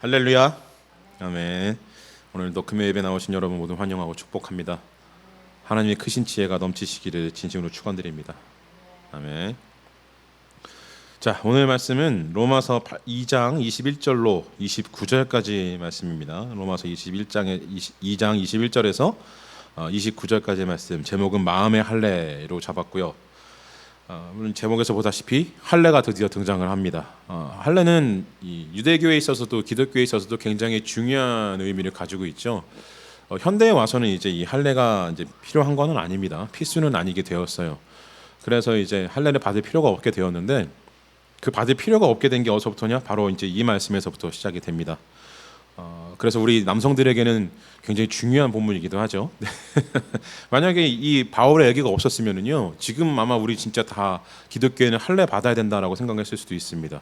할렐루야. 아멘. 오늘도 금요 예배 나오신 여러분 모두 환영하고 축복합니다. 하나님의 크신 지혜가 넘치시기를 진심으로 축원드립니다. 아멘. 자, 오늘 말씀은 로마서 2장 21절로 29절까지 말씀입니다. 로마서 2장 21절에서 29절까지의 말씀, 제목은 마음의 할례로 잡았고요. 물론 제목에서 보다시피 할례가 드디어 등장을 합니다. 할례는 이 유대교에 있어서도 기독교에 있어서도 굉장히 중요한 의미를 가지고 있죠. 현대에 와서는 이제 이 할례가 이제 필요한 거는 아닙니다. 필수는 아니게 되었어요. 그래서 이제 할례를 받을 필요가 없게 되었는데, 그 받을 필요가 없게 된 게 어디서부터냐? 바로 이제 이 말씀에서부터 시작이 됩니다. 그래서 우리 남성들에게는 굉장히 중요한 본문이기도 하죠. 만약에 이 바울의 얘기가 없었으면은요, 지금 아마 우리 진짜 다 기독교에는 할례 받아야 된다라고 생각했을 수도 있습니다.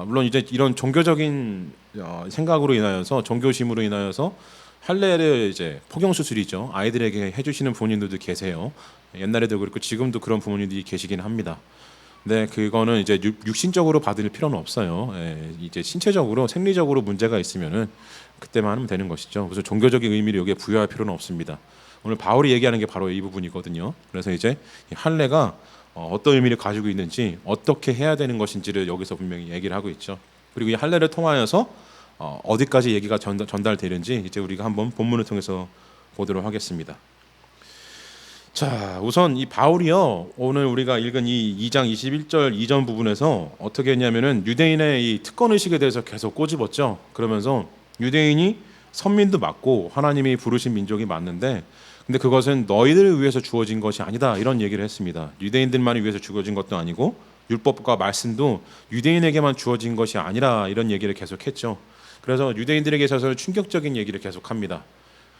물론 이제 이런 종교적인 생각으로 인하여서, 종교심으로 인하여서 할례를 이제 포경 수술이죠, 아이들에게 해주시는 부모님들도 계세요. 옛날에도 그렇고 지금도 그런 부모님들이 계시긴 합니다. 네, 그거는 이제 육신적으로 받을 필요는 없어요. 이제 신체적으로, 생리적으로 문제가 있으면은 그때만 하면 되는 것이죠. 그래서 종교적인 의미를 여기에 부여할 필요는 없습니다. 오늘 바울이 얘기하는 게 바로 이 부분이거든요. 그래서 이제 할례가 어떤 의미를 가지고 있는지, 어떻게 해야 되는 것인지를 여기서 분명히 얘기를 하고 있죠. 그리고 이 할례를 통하여서 어디까지 얘기가 전달되는지 이제 우리가 한번 본문을 통해서 보도록 하겠습니다. 자, 우선 이 바울이요, 오늘 우리가 읽은 이 2장 21절 이전 부분에서 어떻게 했냐면은 유대인의 이 특권 의식에 대해서 계속 꼬집었죠. 그러면서 유대인이 선민도 맞고 하나님이 부르신 민족이 맞는데, 근데 그것은 너희들을 위해서 주어진 것이 아니다, 이런 얘기를 했습니다. 유대인들만을 위해서 주어진 것도 아니고 율법과 말씀도 유대인에게만 주어진 것이 아니라, 이런 얘기를 계속했죠. 그래서 유대인들에게 있어서 충격적인 얘기를 계속합니다.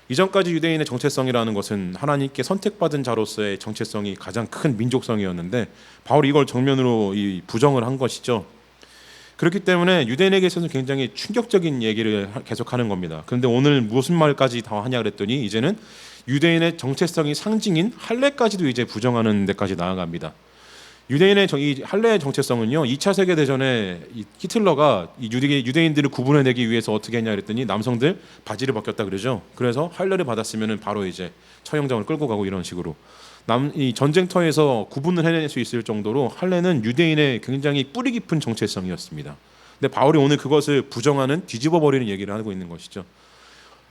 이전까지 유대인의 정체성이라는 것은 하나님께 선택받은 자로서의 정체성이 가장 큰 민족성이었는데, 바울이 이걸 정면으로 부정을 한 것이죠. 그렇기 때문에 유대인에게 있어서는 굉장히 충격적인 얘기를 계속하는 겁니다. 그런데 오늘 무슨 말까지 다 하냐 그랬더니, 이제는 유대인의 정체성이 상징인 할례까지도 이제 부정하는 데까지 나아갑니다. 유대인의 이 할례의 정체성은요, 2차 세계대전에 히틀러가 유대인들을 구분해내기 위해서 어떻게 했냐 그랬더니 남성들 바지를 벗겼다 그러죠. 그래서 할례를 받았으면 바로 이제 처형장을 끌고 가고, 이런 식으로 이 전쟁터에서 구분을 해낼 수 있을 정도로 할례는 유대인의 굉장히 뿌리 깊은 정체성이었습니다. 근데 바울이 오늘 그것을 부정하는, 뒤집어버리는 얘기를 하고 있는 것이죠.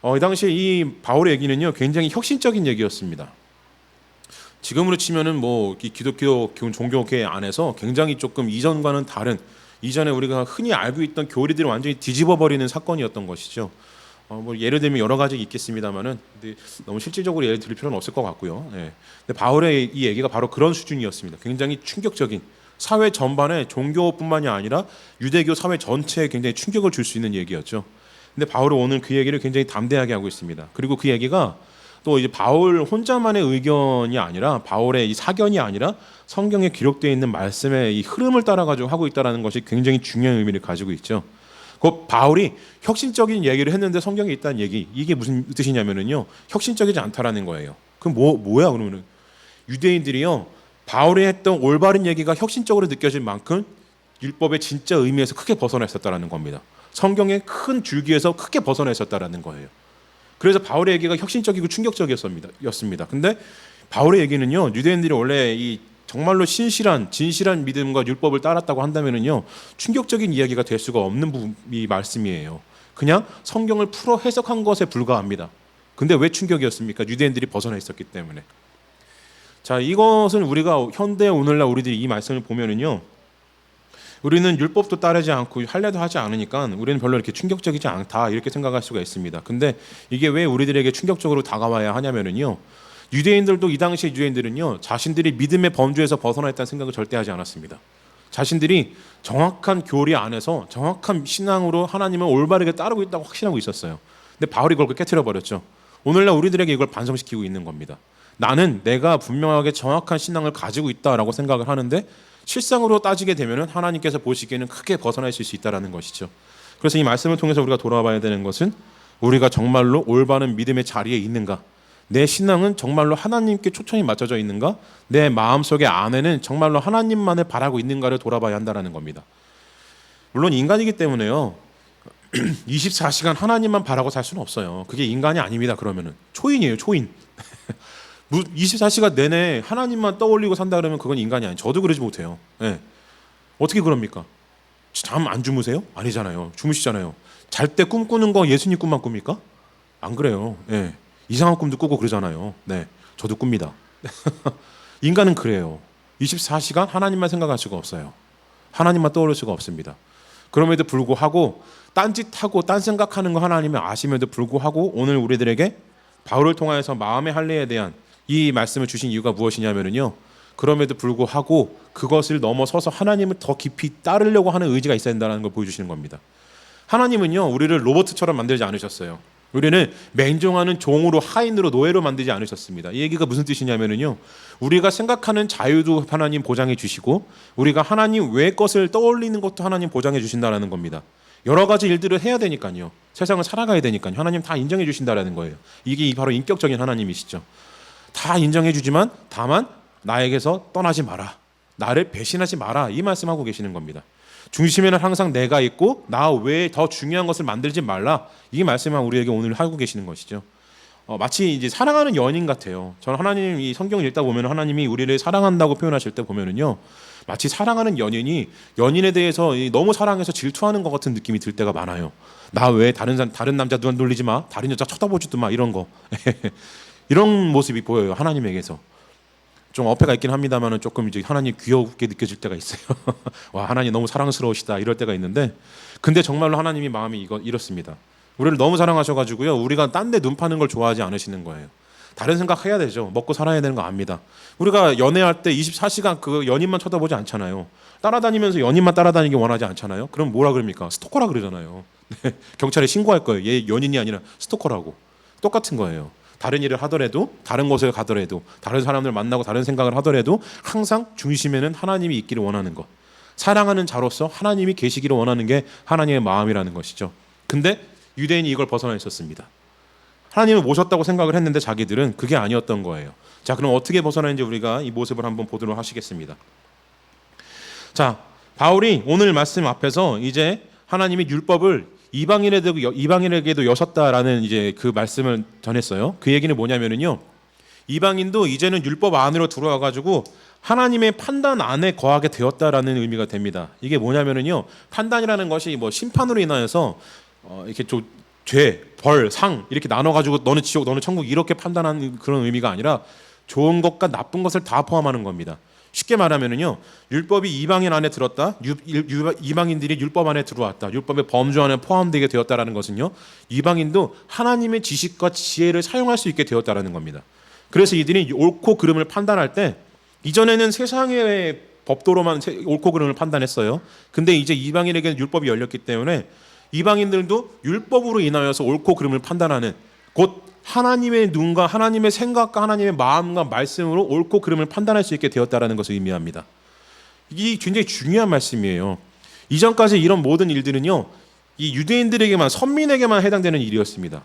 이 당시에 이 바울의 얘기는요, 굉장히 혁신적인 얘기였습니다. 지금으로 치면은 뭐 기독교 종교계 안에서 굉장히 조금 이전과는 다른, 이전에 우리가 흔히 알고 있던 교리들을 완전히 뒤집어버리는 사건이었던 것이죠. 뭐 예를 들면 여러 가지 있겠습니다만은, 근데 너무 실질적으로 예를 들 필요는 없을 것 같고요. 근데 바울의 이 얘기가 바로 그런 수준이었습니다. 굉장히 충격적인, 사회 전반에, 종교뿐만이 아니라 유대교 사회 전체에 굉장히 충격을 줄 수 있는 얘기였죠. 근데 바울은 오늘 그 얘기를 굉장히 담대하게 하고 있습니다. 그리고 그 얘기가 또 이제 바울 혼자만의 의견이 아니라, 바울의 이 사견이 아니라 성경에 기록되어 있는 말씀의 이 흐름을 따라 가지고 하고 있다라는 것이 굉장히 중요한 의미를 가지고 있죠. 그 바울이 혁신적인 얘기를 했는데 성경에 있다는 얘기, 이게 무슨 뜻이냐면은요, 혁신적이지 않다라는 거예요. 그럼 뭐야 그러면은? 유대인들이요, 바울이 했던 올바른 얘기가 혁신적으로 느껴질 만큼 율법의 진짜 의미에서 크게 벗어나 있었다라는 겁니다. 성경의 큰 줄기에서 크게 벗어나 있었다라는 거예요. 그래서 바울의 얘기가 혁신적이고 충격적이었습니다. 근데 바울의 얘기는요, 유대인들이 원래 이 정말로 진실한 믿음과 율법을 따랐다고 한다면은요, 충격적인 이야기가 될 수가 없는 이 말씀이에요. 그냥 성경을 풀어 해석한 것에 불과합니다. 근데 왜 충격이었습니까? 유대인들이 벗어나 있었기 때문에. 자, 이것은 우리가 현대 오늘날 우리들이 이 말씀을 보면은요, 우리는 율법도 따르지 않고 할례도 하지 않으니까 우리는 별로 이렇게 충격적이지 않다, 이렇게 생각할 수가 있습니다. 근데 이게 왜 우리들에게 충격적으로 다가와야 하냐면은요, 유대인들도, 이 당시 유대인들은요, 자신들이 믿음의 범주에서 벗어나 있다는 생각을 절대 하지 않았습니다. 자신들이 정확한 교리 안에서 정확한 신앙으로 하나님을 올바르게 따르고 있다고 확신하고 있었어요. 근데 바울이 그걸 깨트려 버렸죠. 오늘날 우리들에게 이걸 반성시키고 있는 겁니다. 나는 내가 분명하게 정확한 신앙을 가지고 있다라고 생각을 하는데, 실상으로 따지게 되면 하나님께서 보시기에는 크게 벗어나 있을 수 있다는 것이죠. 그래서 이 말씀을 통해서 우리가 돌아봐야 되는 것은, 우리가 정말로 올바른 믿음의 자리에 있는가, 내 신앙은 정말로 하나님께 초점이 맞춰져 있는가, 내 마음속의 안에는 정말로 하나님만을 바라고 있는가를 돌아봐야 한다는 겁니다. 물론 인간이기 때문에요, 24시간 하나님만 바라고 살 수는 없어요. 그게 인간이 아닙니다. 그러면은 초인이에요, 초인. 24시간 내내 하나님만 떠올리고 산다 그러면 그건 인간이 아니에요. 저도 그러지 못해요. 예. 어떻게 그럽니까? 잠 안 주무세요? 아니잖아요. 주무시잖아요. 잘 때 꿈꾸는 거 예수님 꿈만 꿉니까? 안 그래요. 예. 이상한 꿈도 꾸고 그러잖아요. 네, 저도 꿉니다. 인간은 그래요. 24시간 하나님만 생각할 수가 없어요. 하나님만 떠올릴 수가 없습니다. 그럼에도 불구하고 딴짓하고 딴 생각하는 거 하나님이 아심에도 불구하고 오늘 우리들에게 바울을 통하여서 마음의 할례에 대한 이 말씀을 주신 이유가 무엇이냐면요, 그럼에도 불구하고 그것을 넘어서서 하나님을 더 깊이 따르려고 하는 의지가 있어야 된다는 걸 보여주시는 겁니다. 하나님은요, 우리를 로봇처럼 만들지 않으셨어요. 우리는 맹종하는 종으로, 하인으로, 노예로 만들지 않으셨습니다. 이 얘기가 무슨 뜻이냐면요, 우리가 생각하는 자유도 하나님 보장해 주시고 우리가 하나님 외의 것을 떠올리는 것도 하나님 보장해 주신다는 겁니다. 여러 가지 일들을 해야 되니까요, 세상을 살아가야 되니까요, 하나님 다 인정해 주신다는 거예요. 이게 바로 인격적인 하나님이시죠. 다 인정해 주지만 다만 나에게서 떠나지 마라, 나를 배신하지 마라, 이 말씀하고 계시는 겁니다. 중심에는 항상 내가 있고 나 외에 더 중요한 것을 만들지 말라, 이 말씀을 우리에게 오늘 하고 계시는 것이죠. 마치 이제 사랑하는 연인 같아요. 저는 하나님 이 성경을 읽다 보면 하나님이 우리를 사랑한다고 표현하실 때 보면은요, 마치 사랑하는 연인이 연인에 대해서 너무 사랑해서 질투하는 것 같은 느낌이 들 때가 많아요. 나 외에 다른 남자 눈 돌리지 마, 다른 여자 쳐다보지도 마, 이런 거. 이런 모습이 보여요, 하나님에게서. 좀 어폐가 있긴 합니다만은 조금 이제 하나님 귀엽게 느껴질 때가 있어요. 와, 하나님 너무 사랑스러우시다, 이럴 때가 있는데, 근데 정말로 하나님이 마음이 이렇습니다. 우리를 너무 사랑하셔가지고요, 우리가 딴 데 눈 파는 걸 좋아하지 않으시는 거예요. 다른 생각 해야 되죠. 먹고 살아야 되는 거 압니다. 우리가 연애할 때 24시간 그 연인만 쳐다보지 않잖아요. 따라다니면서 연인만 따라다니기 원하지 않잖아요. 그럼 뭐라 그럽니까? 스토커라 그러잖아요. 경찰에 신고할 거예요. 얘 연인이 아니라 스토커라고. 똑같은 거예요. 다른 일을 하더라도, 다른 곳에 가더라도, 다른 사람들 만나고 다른 생각을 하더라도 항상 중심에는 하나님이 있기를 원하는 것, 사랑하는 자로서 하나님이 계시기를 원하는 게 하나님의 마음이라는 것이죠. 근데 유대인이 이걸 벗어나 있었습니다. 하나님을 모셨다고 생각을 했는데 자기들은 그게 아니었던 거예요. 자, 그럼 어떻게 벗어나는지 우리가 이 모습을 한번 보도록 하시겠습니다. 자, 바울이 오늘 말씀 앞에서 이제 하나님의 율법을 이방인에게도 여셨다라는 이제 그 말씀을 전했어요. 그 얘기는 뭐냐면은요, 이방인도 이제는 율법 안으로 들어와 가지고 하나님의 판단 안에 거하게 되었다라는 의미가 됩니다. 이게 뭐냐면은요, 판단이라는 것이 뭐 심판으로 인하여서 이렇게 좀 죄, 벌, 상 이렇게 나눠 가지고 너는 지옥, 너는 천국, 이렇게 판단하는 그런 의미가 아니라 좋은 것과 나쁜 것을 다 포함하는 겁니다. 쉽게 말하면은요, 율법이 이방인 안에 들었다, 이방인들이 율법 안에 들어왔다, 율법의 범주 안에 포함되게 되었다라는 것은요, 이방인도 하나님의 지식과 지혜를 사용할 수 있게 되었다라는 겁니다. 그래서 이들이 옳고 그름을 판단할 때, 이전에는 세상의 법도로만 옳고 그름을 판단했어요. 근데 이제 이방인에게는 율법이 열렸기 때문에 이방인들도 율법으로 인하여서 옳고 그름을 판단하는, 곧 하나님의 눈과 하나님의 생각과 하나님의 마음과 말씀으로 옳고 그름을 판단할 수 있게 되었다라는 것을 의미합니다. 이게 굉장히 중요한 말씀이에요. 이전까지 이런 모든 일들은요, 이 유대인들에게만, 선민에게만 해당되는 일이었습니다.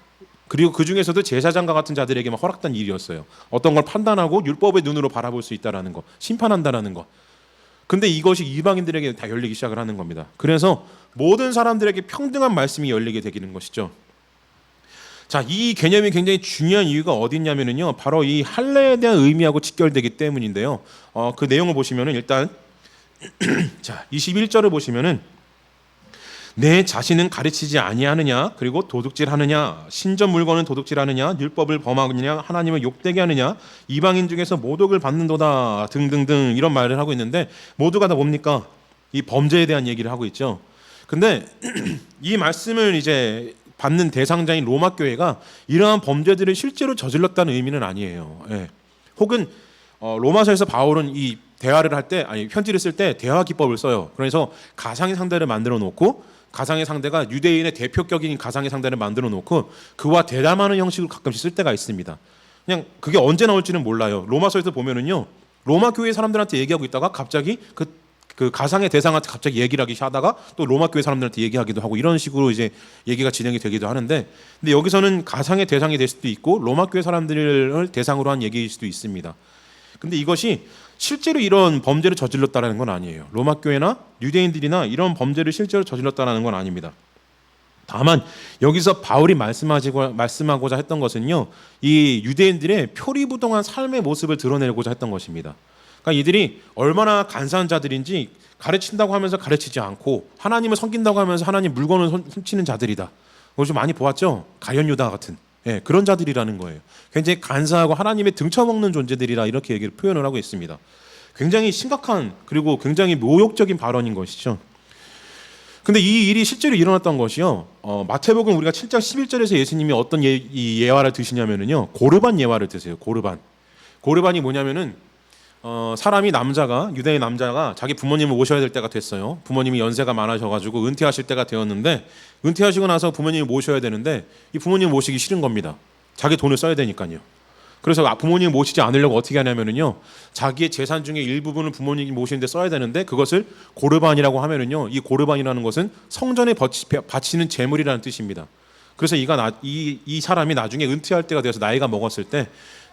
그리고 그 중에서도 제사장과 같은 자들에게만 허락된 일이었어요. 어떤 걸 판단하고 율법의 눈으로 바라볼 수 있다라는 것, 심판한다라는 것. 근데 이것이 이방인들에게 다 열리기 시작을 하는 겁니다. 그래서 모든 사람들에게 평등한 말씀이 열리게 되는 것이죠. 자, 이 개념이 굉장히 중요한 이유가 어디 있냐면요, 바로 이 할례에 대한 의미하고 직결되기 때문인데요. 그 내용을 보시면은 일단 자, 21절을 보시면은 내 자신은 가르치지 아니하느냐, 그리고 도둑질하느냐, 신전 물건은 도둑질하느냐, 율법을 범하느냐, 하나님을 욕되게 하느냐, 이방인 중에서 모독을 받는도다 등등등 이런 말을 하고 있는데, 모두가 다 뭡니까? 이 범죄에 대한 얘기를 하고 있죠. 근데 이 말씀을 이제 받는 대상자인 로마 교회가 이러한 범죄들을 실제로 저질렀다는 의미는 아니에요. 예. 혹은 로마서에서 바울은 이 대화를 할 때, 아니 편지를 쓸 때 대화 기법을 써요. 그래서 가상의 상대를 만들어 놓고, 가상의 상대가 유대인의 대표격인 가상의 상대를 만들어 놓고 그와 대담하는 형식으로 가끔씩 쓸 때가 있습니다. 그냥 그게 언제 나올지는 몰라요. 로마서에서 보면은요, 로마 교회 사람들한테 얘기하고 있다가 갑자기 그 가상의 대상한테 갑자기 얘기를 하다가 또 로마 교회 사람들한테 얘기하기도 하고, 이런 식으로 이제 얘기가 진행이 되기도 하는데, 근데 여기서는 가상의 대상이 될 수도 있고 로마 교회 사람들을 대상으로 한 얘기일 수도 있습니다. 근데 이것이 실제로 이런 범죄를 저질렀다는 건 아니에요. 로마 교회나 유대인들이나 이런 범죄를 실제로 저질렀다는 건 아닙니다. 다만 여기서 바울이 말씀하고자 했던 것은요, 이 유대인들의 표리부동한 삶의 모습을 드러내고자 했던 것입니다. 그러니까 이들이 얼마나 간사한 자들인지 가르친다고 하면서 가르치지 않고 하나님을 섬긴다고 하면서 하나님 물건을 훔치는 자들이다. 그걸 좀 많이 보았죠. 가룟 유다 같은 그런 자들이라는 거예요. 굉장히 간사하고 하나님의 등쳐먹는 존재들이라 이렇게 얘기를 표현을 하고 있습니다. 굉장히 심각한 그리고 굉장히 모욕적인 발언인 것이죠. 근데 이 일이 실제로 일어났던 것이요. 마태복음 우리가 7장 11절에서 예수님이 어떤 이 예화를 드시냐면은요. 고르반 예화를 드세요. 고르반이 뭐냐면은 사람이 유대인 남자가 자기 부모님을 모셔야 될 때가 됐어요. 부모님이 연세가 많으셔가지고 은퇴하실 때가 되었는데 은퇴하시고 나서 부모님을 모셔야 되는데 이 부모님을 모시기 싫은 겁니다. 자기 돈을 써야 되니까요. 그래서 부모님을 모시지 않으려고 어떻게 하냐면은요, 자기의 재산 중에 일부분을 부모님이 모시는데 써야 되는데 그것을 고르반이라고 하면은요, 이 고르반이라는 것은 성전에 바치는 제물이라는 뜻입니다. 그래서 이 사람이 나중에 은퇴할 때가 되어서 나이가 먹었을 때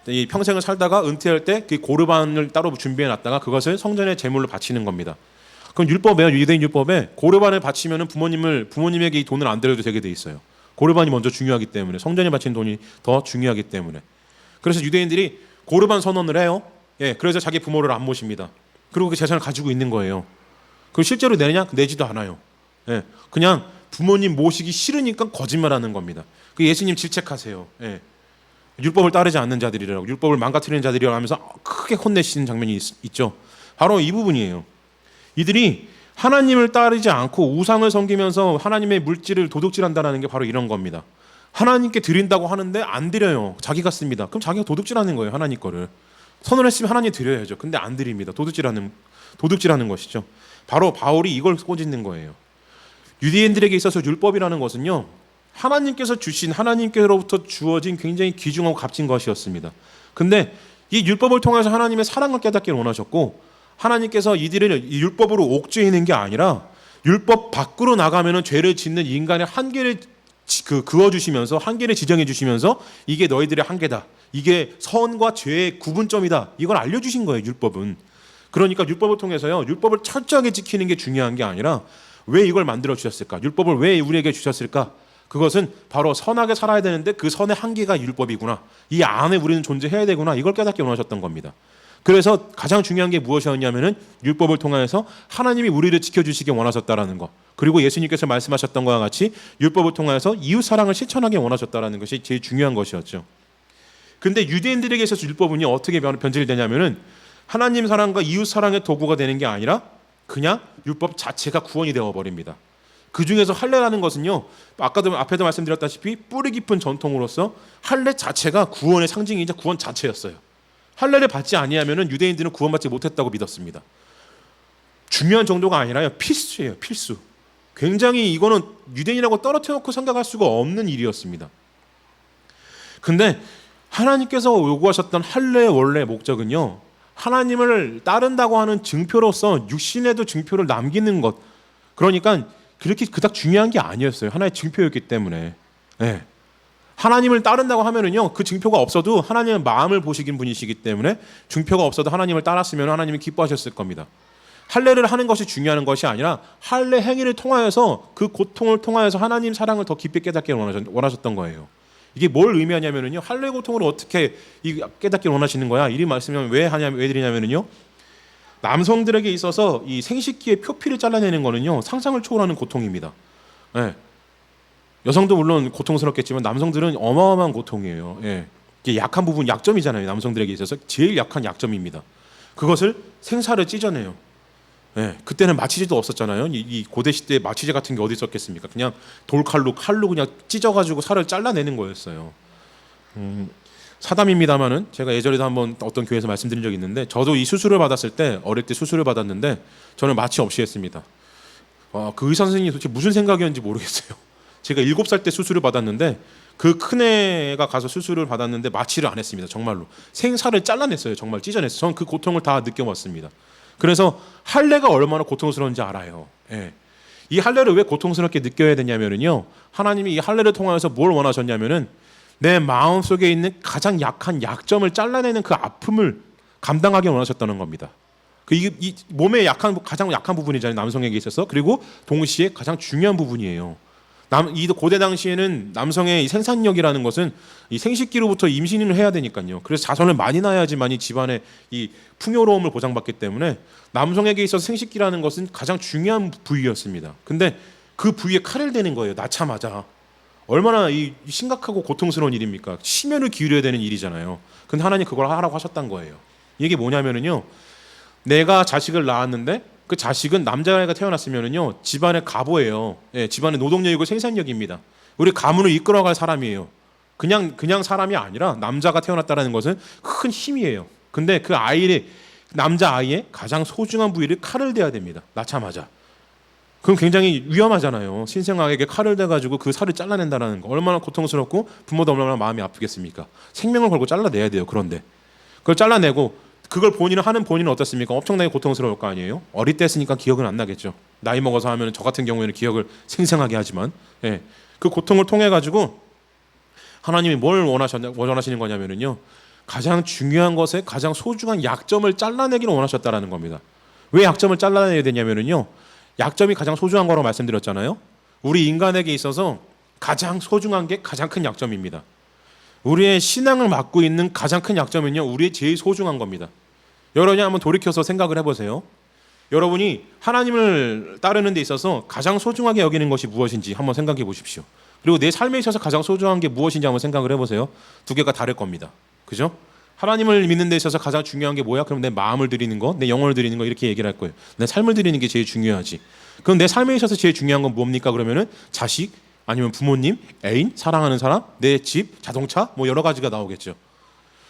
이 평생을 살다가 은퇴할 때 그 고르반을 따로 준비해 놨다가 그것을 성전의 제물로 바치는 겁니다. 그럼 유대인 율법에 고르반을 바치면은 부모님에게 이 돈을 안 드려도 되게 돼 있어요. 고르반이 먼저 중요하기 때문에, 성전에 바치는 돈이 더 중요하기 때문에. 그래서 유대인들이 고르반 선언을 해요. 그래서 자기 부모를 안 모십니다. 그리고 그 재산을 가지고 있는 거예요. 그걸 실제로 내냐? 내지도 않아요. 그냥 부모님 모시기 싫으니까 거짓말하는 겁니다. 그 예수님 질책하세요. 율법을 따르지 않는 자들이라고, 율법을 망가뜨리는 자들이라고 하면서 크게 혼내시는 장면이 있죠. 바로 이 부분이에요. 이들이 하나님을 따르지 않고 우상을 섬기면서 하나님의 물질을 도둑질한다는 게 바로 이런 겁니다. 하나님께 드린다고 하는데 안 드려요. 자기가 씁니다. 그럼 자기가 도둑질하는 거예요. 하나님 거를. 선언했으면 하나님 드려야죠. 근데 안 드립니다. 도둑질하는 것이죠. 바로 바울이 이걸 꼬집는 거예요. 유대인들에게 있어서 율법이라는 것은요, 하나님께서 주신, 하나님께로부터 주어진 굉장히 귀중하고 값진 것이었습니다. 근데 이 율법을 통해서 하나님의 사랑을 깨닫기를 원하셨고, 하나님께서 이들을 이 율법으로 옥죄이는 게 아니라 율법 밖으로 나가면은 죄를 짓는 인간의 한계를 그어주시면서, 한계를 지정해 주시면서 이게 너희들의 한계다, 이게 선과 죄의 구분점이다, 이걸 알려주신 거예요. 율법은. 그러니까 율법을 통해서요, 율법을 철저하게 지키는 게 중요한 게 아니라 왜 이걸 만들어 주셨을까, 율법을 왜 우리에게 주셨을까, 그것은 바로 선하게 살아야 되는데 그 선의 한계가 율법이구나, 이 안에 우리는 존재해야 되구나, 이걸 깨닫게 원하셨던 겁니다. 그래서 가장 중요한 게 무엇이었냐면은 율법을 통해서 하나님이 우리를 지켜주시기 원하셨다라는 것, 그리고 예수님께서 말씀하셨던 것과 같이 율법을 통해서 이웃 사랑을 실천하기 원하셨다라는 것이 제일 중요한 것이었죠. 근데 유대인들에게 있어서 율법은요, 어떻게 변질되냐면은 하나님 사랑과 이웃 사랑의 도구가 되는 게 아니라 그냥 율법 자체가 구원이 되어 버립니다. 그 중에서 할례라는 것은요, 앞에도 말씀드렸다시피 뿌리 깊은 전통으로서 할례 자체가 구원의 상징이자 구원 자체였어요. 할례를 받지 아니하면은 유대인들은 구원받지 못했다고 믿었습니다. 중요한 정도가 아니라요, 필수예요. 필수. 굉장히 이거는 유대인이라고 떨어뜨려 놓고 생각할 수가 없는 일이었습니다. 근데 하나님께서 요구하셨던 할례의 원래 목적은요, 하나님을 따른다고 하는 증표로서 육신에도 증표를 남기는 것, 그러니까 그렇게 그닥 중요한 게 아니었어요. 하나의 증표였기 때문에. 하나님을 따른다고 하면은요, 그 증표가 없어도 하나님은 마음을 보시긴 분이시기 때문에 증표가 없어도 하나님을 따랐으면 하나님이 기뻐하셨을 겁니다. 할례를 하는 것이 중요한 것이 아니라 할례 행위를 통하여서, 그 고통을 통하여서 하나님 사랑을 더 깊이 깨닫기 원하셨던 거예요. 이게 뭘 의미하냐면은요, 할례 고통을 어떻게 깨닫기 원하시는 거야? 이 말씀을 왜 드리냐면은요, 남성들에게 있어서 이 생식기의 표피를 잘라내는 거는요, 상상을 초월하는 고통입니다. 여성도 물론 고통스럽겠지만 남성들은 어마어마한 고통이에요. 이게 약한 부분, 약점이잖아요. 남성들에게 있어서 제일 약한 약점입니다. 그것을 생사를 찢어내요. 그때는 마취제도 없었잖아요. 이 고대 시대에 마취제 같은 게 어디 있었겠습니까? 그냥 칼로 그냥 찢어가지고 살을 잘라내는 거였어요. 사담입니다만은 제가 예전에도 한번 어떤 교회에서 말씀드린 적이 있는데, 저도 이 수술을 받았을 때, 어릴 때 수술을 받았는데 저는 마취 없이 했습니다. 그 의사 선생님이 도대체 무슨 생각이었는지 모르겠어요. 제가 7살 때 수술을 받았는데, 그 큰애가 가서 수술을 받았는데 마취를 안 했습니다. 정말로 생사를 잘라냈어요. 정말 찢어냈어요. 저는 그 고통을 다 느껴봤습니다. 그래서 할례가 얼마나 고통스러운지 알아요. 이 할례를 왜 고통스럽게 느껴야 되냐면요, 하나님이 이 할례를 통해서 뭘 원하셨냐면은 내 마음 속에 있는 가장 약한 약점을 잘라내는 그 아픔을 감당하게 원하셨다는 겁니다. 이 몸의 가장 약한 부분이잖아요, 남성에게 있어서. 그리고 동시에 가장 중요한 부분이에요. 이 고대 당시에는 남성의 이 생산력이라는 것은 이 생식기로부터 임신을 해야 되니까요. 그래서 자손을 많이 낳아야지만 이 집안의 이 풍요로움을 보장받기 때문에 남성에게 있어서 생식기라는 것은 가장 중요한 부위였습니다. 근데 그 부위에 칼을 대는 거예요. 낳자마자. 얼마나 이 심각하고 고통스러운 일입니까? 심혈을 기울여야 되는 일이잖아요. 근데 하나님 그걸 하라고 하셨단 거예요. 이게 뭐냐면은요, 내가 자식을 낳았는데 그 자식은 남자아이가 태어났으면은요, 집안의 가보예요. 예, 집안의 노동력이고 생산력입니다. 우리 가문을 이끌어갈 사람이에요. 그냥 사람이 아니라 남자가 태어났다는 것은 큰 힘이에요. 근데 그 아이의 남자 아이의 가장 소중한 부위를 칼을 대야 됩니다. 낳자마자. 그럼 굉장히 위험하잖아요. 신생아에게 칼을 대가지고 그 살을 잘라낸다는 거 얼마나 고통스럽고 부모도 얼마나 마음이 아프겠습니까? 생명을 걸고 잘라내야 돼요. 그런데 그걸 잘라내고 그걸 하는 본인은 어떻습니까? 엄청나게 고통스러울 거 아니에요. 어릴 때 했으니까 기억은 안 나겠죠. 나이 먹어서 하면 저 같은 경우에는 기억을 생생하게 하지만, 예, 그 고통을 통해 가지고 하나님이 뭘 원하시는 거냐면은요, 가장 중요한 것에 가장 소중한 약점을 잘라내기를 원하셨다라는 겁니다. 왜 약점을 잘라내야 되냐면은요, 약점이 가장 소중한 거라고 말씀드렸잖아요. 우리 인간에게 있어서 가장 소중한 게 가장 큰 약점입니다. 우리의 신앙을 맡고 있는 가장 큰 약점은요, 우리의 제일 소중한 겁니다. 여러분이 한번 돌이켜서 생각을 해보세요. 여러분이 하나님을 따르는 데 있어서 가장 소중하게 여기는 것이 무엇인지 한번 생각해 보십시오. 그리고 내 삶에 있어서 가장 소중한 게 무엇인지 한번 생각을 해보세요. 두 개가 다를 겁니다. 그죠? 하나님을 믿는 데 있어서 가장 중요한 게 뭐야? 그럼 내 마음을 드리는 거, 내 영혼을 드리는 거, 이렇게 얘기를 할 거예요. 내 삶을 드리는 게 제일 중요하지. 그럼 내 삶에 있어서 제일 중요한 건 뭡니까? 그러면은 자식, 아니면 부모님, 애인, 사랑하는 사람, 내 집, 자동차, 뭐 여러 가지가 나오겠죠.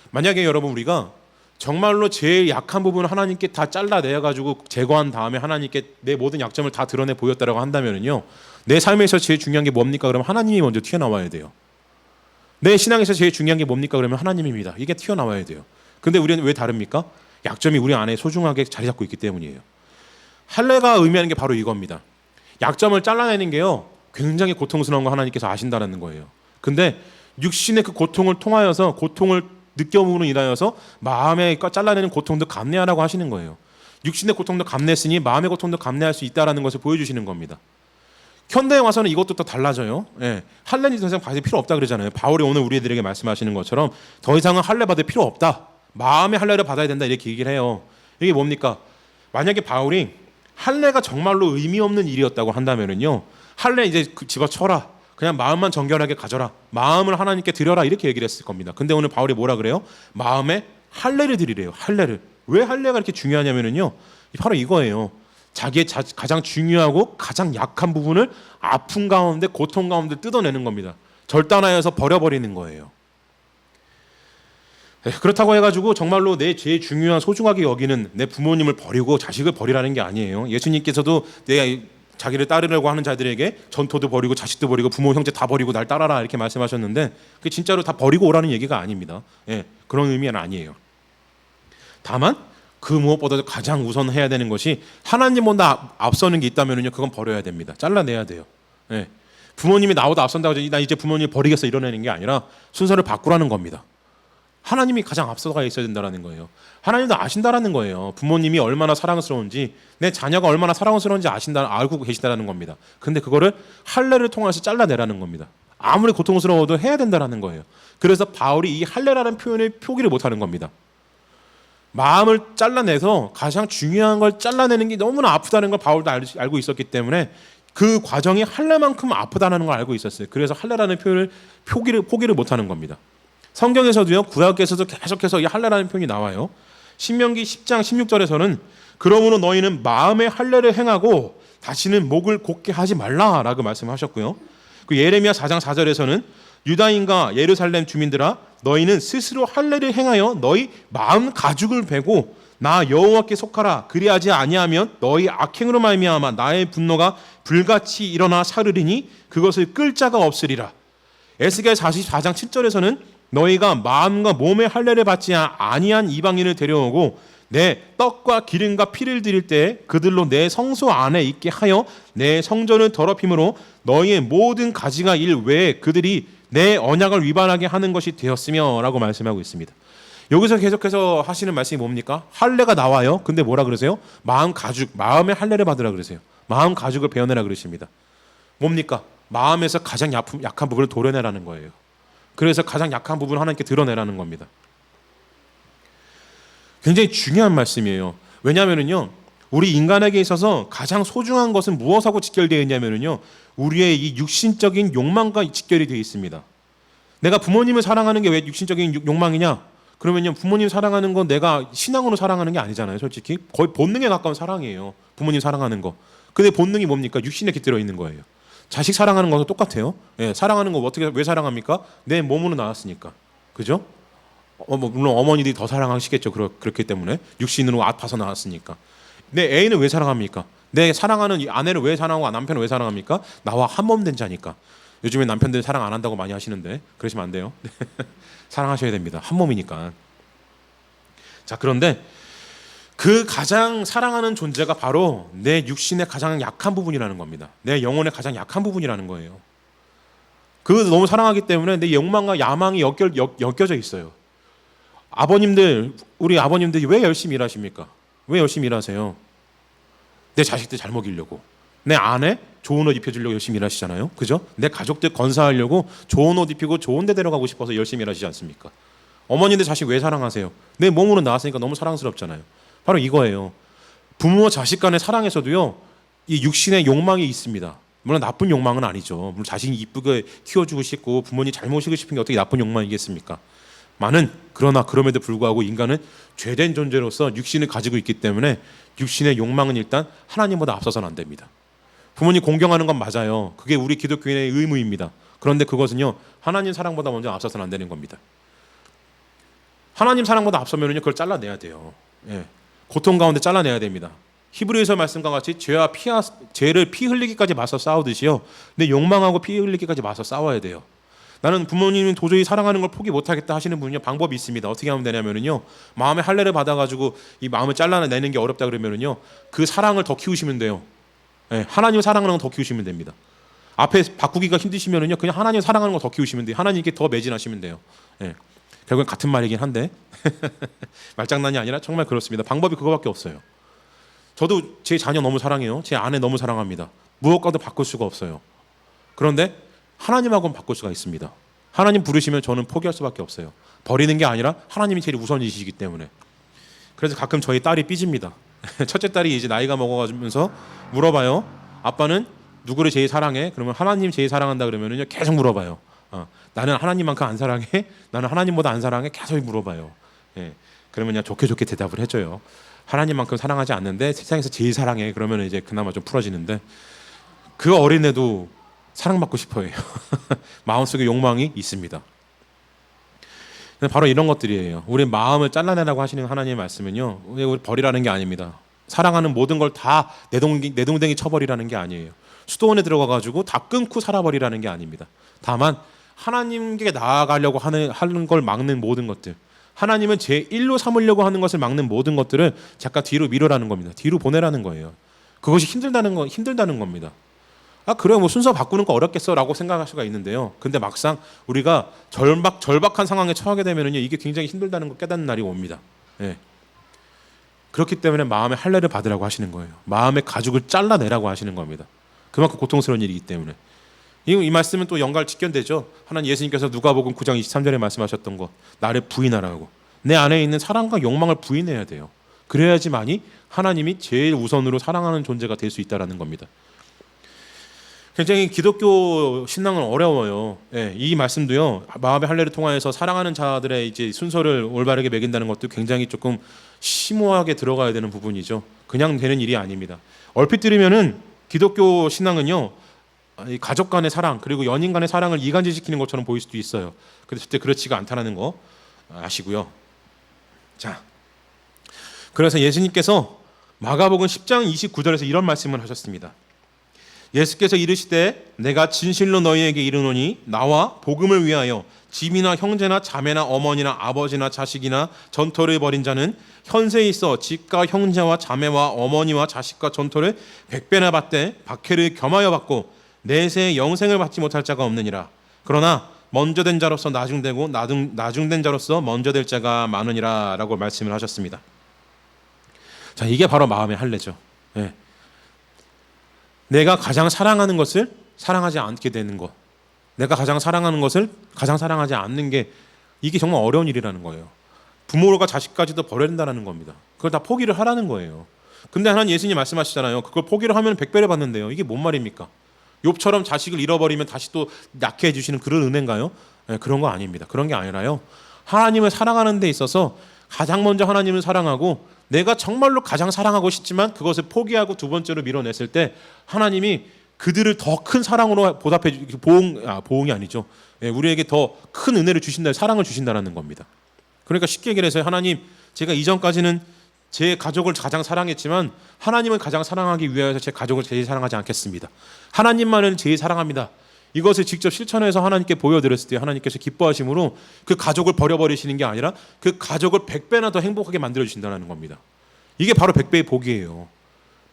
만약에 여러분 우리가 정말로 제일 약한 부분을 하나님께 다 잘라내가지고 제거한 다음에 하나님께 내 모든 약점을 다 드러내 보였다라고 한다면은요, 내 삶에서 제일 중요한 게 뭡니까? 그러면 하나님이 먼저 튀어나와야 돼요. 내 신앙에서 제일 중요한 게 뭡니까? 그러면 하나님입니다. 이게 튀어나와야 돼요. 근데 우리는 왜 다릅니까? 약점이 우리 안에 소중하게 자리 잡고 있기 때문이에요. 할례가 의미하는 게 바로 이겁니다. 약점을 잘라내는 게요, 굉장히 고통스러운 거 하나님께서 아신다라는 거예요. 근데 육신의 그 고통을 통하여서, 고통을 느껴보는 인하여서 마음에 잘라내는 고통도 감내하라고 하시는 거예요. 육신의 고통도 감내했으니 마음의 고통도 감내할 수 있다라는 것을 보여주시는 겁니다. 현대에 와서는 이것도 또 달라져요. 예. 할례는 더 이상 받을 필요 없다 그러잖아요. 바울이 오늘 우리들에게 말씀하시는 것처럼 더 이상은 할례 받을 필요 없다. 마음의 할례를 받아야 된다, 이렇게 얘기를 해요. 이게 뭡니까? 만약에 바울이 할례가 정말로 의미 없는 일이었다고 한다면은요, 할례 이제 집어쳐라. 그냥 마음만 정결하게 가져라. 마음을 하나님께 드려라. 이렇게 얘기를 했을 겁니다. 근데 오늘 바울이 뭐라 그래요? 마음에 할례를 드리래요. 할례를. 왜 할례가 이렇게 중요하냐면은요, 바로 이거예요. 자기의 가장 중요하고 가장 약한 부분을 아픔 가운데, 고통 가운데 뜯어내는 겁니다. 절단하여서 버려버리는 거예요. 그렇다고 해가지고 정말로 내 제일 중요한 소중하게 여기는 내 부모님을 버리고 자식을 버리라는 게 아니에요. 예수님께서도 내가 자기를 따르려고 하는 자들에게 전토도 버리고 자식도 버리고 부모 형제 다 버리고 날 따라라, 이렇게 말씀하셨는데 그게 진짜로 다 버리고 오라는 얘기가 아닙니다. 예, 그런 의미는 아니에요. 다만 그 무엇보다도 가장 우선해야 되는 것이 하나님보다 앞서는 게 있다면요, 그건 버려야 됩니다. 잘라내야 돼요. 예. 부모님이 나보다 앞선다고 해서 나 이제 부모님 버리겠어 이러내는 게 아니라 순서를 바꾸라는 겁니다. 하나님이 가장 앞서가 있어야 된다는 거예요. 하나님도 아신다라는 거예요. 부모님이 얼마나 사랑스러운지, 내 자녀가 얼마나 사랑스러운지 알고 계시다라는 겁니다. 근데 그거를 할례를 통해서 잘라내라는 겁니다. 아무리 고통스러워도 해야 된다라는 거예요. 그래서 바울이 이 할례라는 표현을 표기를 못하는 겁니다. 마음을 잘라내서 가장 중요한 걸 잘라내는 게 너무나 아프다는 걸 바울도 알고 있었기 때문에 그 과정이 할례만큼 아프다는 걸 알고 있었어요. 그래서 할례라는 표현을 포기를 못하는 겁니다. 성경에서도요, 구약에서도 계속해서 이 할례라는 표현이 나와요. 신명기 10장 16절에서는 그러므로 너희는 마음의 할례를 행하고 다시는 목을 곧게 하지 말라라고 말씀하셨고요. 그 예레미야 4장 4절에서는 유다인과 예루살렘 주민들아, 너희는 스스로 할례를 행하여 너희 마음 가죽을 베고 나 여호와께 속하라. 그리하지 아니하면 너희 악행으로 말미암아 나의 분노가 불같이 일어나 사르리니 그것을 끌 자가 없으리라. 에스겔 44장 7절에서는 너희가 마음과 몸의 할례를 받지 아니한 이방인을 데려오고 내 떡과 기름과 피를 드릴 때 그들로 내 성소 안에 있게 하여 내 성전을 더럽힘으로 너희의 모든 가지가 일 외에 그들이 내 언약을 위반하게 하는 것이 되었으며 라고 말씀하고 있습니다. 여기서 계속해서 하시는 말씀이 뭡니까? 할례가 나와요. 근데 뭐라 그러세요? 마음 가죽, 마음의 할례를 받으라 그러세요. 마음 가죽을 베어내라 그러십니다. 뭡니까? 마음에서 가장 약한 부분을 도려내라는 거예요. 그래서 가장 약한 부분을 하나님께 드러내라는 겁니다. 굉장히 중요한 말씀이에요. 왜냐하면요, 우리 인간에게 있어서 가장 소중한 것은 무엇하고 직결되어 있냐면요, 우리의 이 육신적인 욕망과 직결이 되어 있습니다. 내가 부모님을 사랑하는 게 왜 육신적인 욕망이냐? 그러면요, 부모님 사랑하는 건 내가 신앙으로 사랑하는 게 아니잖아요. 솔직히 거의 본능에 가까운 사랑이에요. 부모님 사랑하는 거. 근데 본능이 뭡니까? 육신에 깃들어 있는 거예요. 자식 사랑하는 것도 똑같아요. 예, 사랑하는 거 어떻게 왜 사랑합니까? 내 몸으로 나왔으니까. 그죠? 뭐 물론 어머니들이 더 사랑하시겠죠. 그렇기 때문에 육신으로 아파서 나왔으니까. 내 애인을 왜 사랑합니까? 내 사랑하는 아내를 왜 사랑하고 남편을 왜 사랑합니까? 나와 한 몸 된 자니까. 요즘에 남편들 사랑 안 한다고 많이 하시는데 그러시면 안 돼요. 사랑하셔야 됩니다. 한 몸이니까. 자, 그런데 그 가장 사랑하는 존재가 바로 내 육신의 가장 약한 부분이라는 겁니다. 내 영혼의 가장 약한 부분이라는 거예요. 그것을 너무 사랑하기 때문에 내 욕망과 야망이 엮여져 있어요. 아버님들, 우리 아버님들이 왜 열심히 일하십니까? 왜 열심히 일하세요? 내 자식들 잘 먹이려고, 내 아내 좋은 옷 입혀주려고 열심히 일하시잖아요. 그죠? 내 가족들 건사하려고 좋은 옷 입히고 좋은 데 데려가고 싶어서 열심히 일하시지 않습니까? 어머니들 자식 왜 사랑하세요? 내 몸으로 나왔으니까 너무 사랑스럽잖아요. 바로 이거예요. 부모와 자식 간의 사랑에서도요, 이 육신의 욕망이 있습니다. 물론 나쁜 욕망은 아니죠. 물론 자신이 이쁘게 키워주고 싶고 부모님 잘 모시고 싶은 게 어떻게 나쁜 욕망이겠습니까? 그러나 그럼에도 불구하고 인간은 죄된 존재로서 육신을 가지고 있기 때문에 육신의 욕망은 일단 하나님보다 앞서서는 안 됩니다. 부모님 공경하는 건 맞아요. 그게 우리 기독교인의 의무입니다. 그런데 그것은요, 하나님 사랑보다 먼저 앞서서는 안 되는 겁니다. 하나님 사랑보다 앞서면은요, 그걸 잘라내야 돼요. 예. 고통 가운데 잘라내야 됩니다. 히브리서 말씀과 같이 죄를 피 흘리기까지 맞서 싸우듯이요, 내 욕망하고 피 흘리기까지 맞서 싸워야 돼요. 나는 부모님은 도저히 사랑하는 걸 포기 못하겠다 하시는 분은요, 방법이 있습니다. 어떻게 하면 되냐면요, 마음의 할례를 받아가지고 이 마음을 잘라내는 게 어렵다 그러면은요, 그 사랑을 더 키우시면 돼요. 예, 하나님 사랑하는 걸 더 키우시면 됩니다. 앞에 바꾸기가 힘드시면은요, 그냥 하나님 사랑하는 걸 더 키우시면 돼요. 하나님께 더 매진하시면 돼요. 예, 결국엔 같은 말이긴 한데 말장난이 아니라 정말 그렇습니다. 방법이 그거밖에 없어요. 저도 제 자녀 너무 사랑해요. 제 아내 너무 사랑합니다. 무엇과도 바꿀 수가 없어요. 그런데 하나님하고는 바꿀 수가 있습니다. 하나님 부르시면 저는 포기할 수밖에 없어요. 버리는 게 아니라 하나님이 제일 우선이시기 때문에. 그래서 가끔 저희 딸이 삐집니다. 첫째 딸이 이제 나이가 먹어가면서 물어봐요. 아빠는 누구를 제일 사랑해? 그러면 하나님 제일 사랑한다 그러면은요, 계속 물어봐요. 나는 하나님만큼 안 사랑해? 나는 하나님보다 안 사랑해? 계속 물어봐요. 예, 그러면 그냥 좋게 대답을 해줘요. 하나님만큼 사랑하지 않는데 세상에서 제일 사랑해. 그러면 이제 그나마 좀 풀어지는데, 그 어린애도 사랑받고 싶어해요. 마음속에 욕망이 있습니다. 바로 이런 것들이에요. 우리 마음을 잘라내라고 하시는 하나님의 말씀은요, 우리 버리라는 게 아닙니다. 사랑하는 모든 걸 다 내동댕이 쳐버리라는 게 아니에요. 수도원에 들어가가지고 다 끊고 살아버리라는 게 아닙니다. 다만 하나님께 나아가려고 하는 걸 막는 모든 것들, 하나님은 제1로 삼으려고 하는 것을 막는 모든 것들을 잠깐 뒤로 미루라는 겁니다. 뒤로 보내라는 거예요. 그것이 힘들다는 겁니다. 그래, 뭐 순서 바꾸는 거 어렵겠어 라고 생각할 수가 있는데요, 근데 막상 우리가 절박한 상황에 처하게 되면은요, 이게 굉장히 힘들다는 걸 깨닫는 날이 옵니다. 예. 그렇기 때문에 마음의 할례를 받으라고 하시는 거예요. 마음의 가죽을 잘라내라고 하시는 겁니다. 그만큼 고통스러운 일이기 때문에. 이 말씀은 또 연관 직결되죠. 하나님 예수님께서 누가복음 9장 23절에 말씀하셨던 것, 나를 부인하라고. 내 안에 있는 사랑과 욕망을 부인해야 돼요. 그래야지만이 하나님이 제일 우선으로 사랑하는 존재가 될 수 있다는 겁니다. 굉장히 기독교 신앙은 어려워요. 예, 이 말씀도요, 마음의 할례를 통하여서 사랑하는 자들의 이제 순서를 올바르게 매긴다는 것도 굉장히 조금 심오하게 들어가야 되는 부분이죠. 그냥 되는 일이 아닙니다. 얼핏 들으면은 기독교 신앙은요, 가족 간의 사랑 그리고 연인 간의 사랑을 이간질시키는 것처럼 보일 수도 있어요. 그런데 절대 그렇지가 않다는 거 아시고요. 자, 그래서 예수님께서 마가복음 10장 29절에서 이런 말씀을 하셨습니다. 예수께서 이르시되 내가 진실로 너희에게 이르노니 나와 복음을 위하여 집이나 형제나 자매나 어머니나 아버지나 자식이나 전토를 벌인 자는 현세에 있어 집과 형제와 자매와 어머니와 자식과 전토를 100배나 받되 박해를 겸하여 받고 내세에 영생을 받지 못할 자가 없느니라. 그러나 먼저 된 자로서 나중되고 나중된 자로서 먼저 될 자가 많으니라 라고 말씀을 하셨습니다. 자, 이게 바로 마음의 할례죠. 예. 내가 가장 사랑하는 것을 사랑하지 않게 되는 것, 내가 가장 사랑하는 것을 가장 사랑하지 않는 게 이게 정말 어려운 일이라는 거예요. 부모가 자식까지도 버려야 된다는 겁니다. 그걸 다 포기를 하라는 거예요. 근데 하나님 예수님 말씀하시잖아요. 그걸 포기를 하면 100배를 받는데요. 이게 뭔 말입니까? 욥처럼 자식을 잃어버리면 다시 또 낳게 해주시는 그런 은혜인가요? 네, 그런 거 아닙니다. 그런 게 아니라요. 하나님을 사랑하는 데 있어서 가장 먼저 하나님을 사랑하고 내가 정말로 가장 사랑하고 싶지만 그것을 포기하고 두 번째로 밀어냈을 때 하나님이 그들을 더 큰 사랑으로 보답해 보응이 아니죠. 예, 우리에게 더 큰 은혜를 주신다, 사랑을 주신다라는 겁니다. 그러니까 쉽게 얘기해서 하나님, 제가 이전까지는 제 가족을 가장 사랑했지만 하나님을 가장 사랑하기 위해서 제 가족을 제일 사랑하지 않겠습니다. 하나님만을 제일 사랑합니다. 이것을 직접 실천해서 하나님께 보여드렸을 때 하나님께서 기뻐하심으로 그 가족을 버려버리시는 게 아니라 그 가족을 100배나 더 행복하게 만들어주신다는 겁니다. 이게 바로 100배의 복이에요.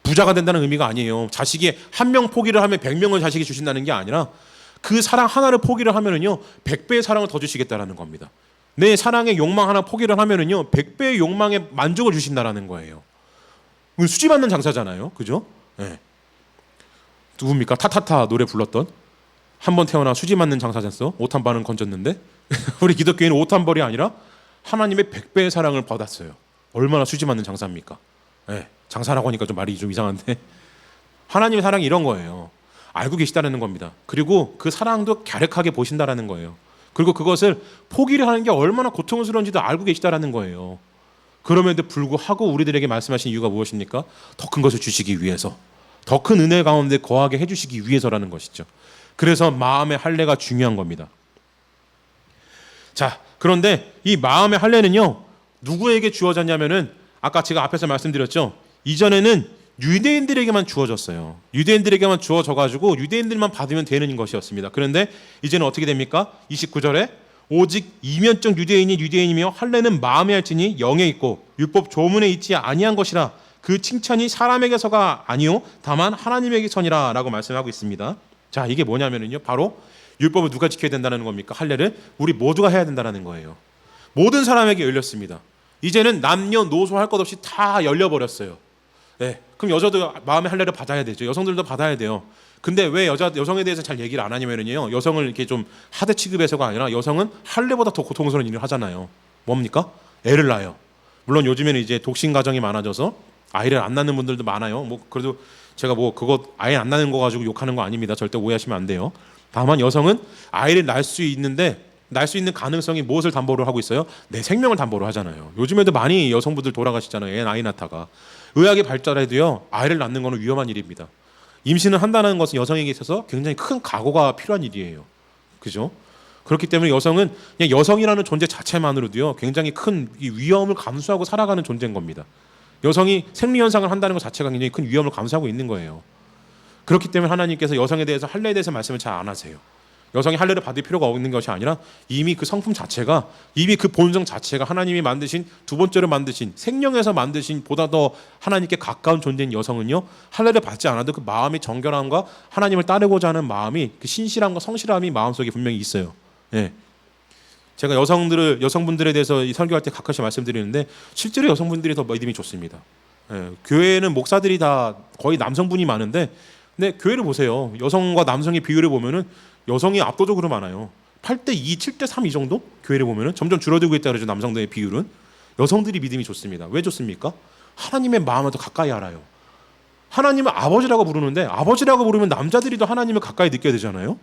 부자가 된다는 의미가 아니에요. 자식이 한 명 포기를 하면 100명을 자식이 주신다는 게 아니라 그 사랑 하나를 포기를 하면은요 100배의 사랑을 더 주시겠다라는 겁니다. 내 사랑의 욕망 하나 포기를 하면은요 100배의 욕망에 만족을 주신다라는 거예요. 수지 받는 장사잖아요, 그죠? 네. 누굽니까? 타타타 노래 불렀던 한 번 태어나 수지 맞는 장사졌어. 옷 한 발은 건졌는데 우리 기독교인은 옷 한 벌이 아니라 하나님의 100배의 사랑을 받았어요. 얼마나 수지 맞는 장사입니까? 네. 장사라고 하니까 좀 말이 좀 이상한데 하나님의 사랑이 이런 거예요. 알고 계시다는 겁니다. 그리고 그 사랑도 갸륵하게 보신다라는 거예요. 그리고 그것을 포기를 하는 게 얼마나 고통스러운지도 알고 계시다라는 거예요. 그럼에도 불구하고 우리들에게 말씀하신 이유가 무엇입니까? 더 큰 것을 주시기 위해서, 더 큰 은혜 가운데 거하게 해주시기 위해서라는 것이죠. 그래서 마음의 할례가 중요한 겁니다. 자, 그런데 이 마음의 할례는요 누구에게 주어졌냐면은 아까 제가 앞에서 말씀드렸죠. 이전에는 유대인들에게만 주어졌어요. 유대인들에게만 주어져가지고 유대인들만 받으면 되는 것이었습니다. 그런데 이제는 어떻게 됩니까? 29절에 오직 이면적 유대인이 유대인이며 할례는 마음에 할지니 영에 있고 율법 조문에 있지 아니한 것이라 그 칭찬이 사람에게서가 아니요 다만 하나님에게서니라 라고 말씀하고 있습니다. 자, 이게 뭐냐면요 바로 율법을 누가 지켜야 된다는 겁니까? 할례를 우리 모두가 해야 된다는 거예요. 모든 사람에게 열렸습니다. 이제는 남녀노소 할 것 없이 다 열려버렸어요. 네, 그럼 여자도 마음의 할례를 받아야 되죠. 여성들도 받아야 돼요. 근데 왜 여성에 대해서 잘 얘기를 안 하냐면요 여성을 이렇게 좀 하대 취급해서가 아니라 여성은 할례보다 더 고통스러운 일을 하잖아요. 뭡니까? 애를 낳아요. 물론 요즘에는 이제 독신 가정이 많아져서 아이를 안 낳는 분들도 많아요. 뭐 그래도 제가 뭐 그거 아이 안 낳는 거 가지고 욕하는 거 아닙니다. 절대 오해하시면 안 돼요. 다만 여성은 아이를 낳을 수 있는데 날 수 있는 가능성이 무엇을 담보로 하고 있어요? 내 생명을 담보로 하잖아요. 요즘에도 많이 여성분들 돌아가시잖아요. 애 아이 낳다가. 의학이 발달해도요 아이를 낳는 것은 위험한 일입니다. 임신을 한다는 것은 여성에게 있어서 굉장히 큰 각오가 필요한 일이에요. 그죠? 그렇기 때문에 여성은 그냥 여성이라는 존재 자체만으로도요 굉장히 큰 위험을 감수하고 살아가는 존재인 겁니다. 여성이 생리현상을 한다는 것 자체가 굉장히 큰 위험을 감수하고 있는 거예요. 그렇기 때문에 하나님께서 여성에 대해서 할례에 대해서 말씀을 잘 안 하세요. 여성이 할례를 받을 필요가 없는 것이 아니라 이미 그 성품 자체가, 이미 그 본성 자체가 하나님이 만드신, 두 번째로 만드신, 생명에서 만드신 보다 더 하나님께 가까운 존재인 여성은요 할례를 받지 않아도 그 마음의 정결함과 하나님을 따르고자 하는 마음이, 그 신실함과 성실함이 마음속에 분명히 있어요. 예. 제가 여성분들에 대해서 이 설교할 때 가끔씩 말씀드리는데 실제로 여성분들이 더 믿음이 좋습니다. 예. 교회는 목사들이 다 거의 남성분이 많은데, 근데 교회를 보세요. 여성과 남성의 비율을 보면은 여성이 압도적으로 많아요. 8대2, 7대3 이 정도? 교회를 보면은 점점 줄어들고 있다 그러죠. 남성들의 비율은. 여성들이 믿음이 좋습니다. 왜 좋습니까? 하나님의 마음을 더 가까이 알아요. 하나님을 아버지라고 부르는데, 아버지라고 부르면 남자들이 더 하나님을 가까이 느껴야 되잖아요.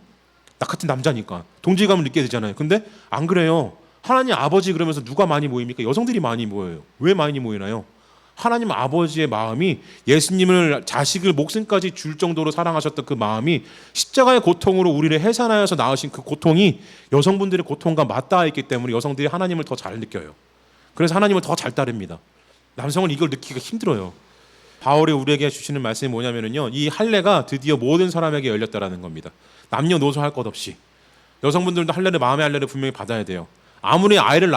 나 같은 남자니까 동질감을 느껴야 되잖아요. 근데 안 그래요. 하나님 아버지 그러면서 누가 많이 모입니까? 여성들이 많이 모여요. 왜 많이 모이나요? 하나님 아버지의 마음이, 예수님을 자식을 목숨까지 줄 정도로 사랑하셨던 그 마음이 십자가의 고통으로 우리를 해산하여서 낳으신 그 고통이 여성분들의 고통과 맞닿아 있기 때문에 여성들이 하나님을 더 잘 느껴요. 그래서 하나님을 더 잘 따릅니다. 남성은 이걸 느끼기가 힘들어요. 바울이 우리에게 주시는 말씀이 뭐냐면요, 이 할례가 드디어 모든 사람에게 열렸다라는 겁니다. 남녀노소 할 것 없이 여성분들도 할례를, 마음의 할례를 분명히 받아야 돼요. 아무리 아이를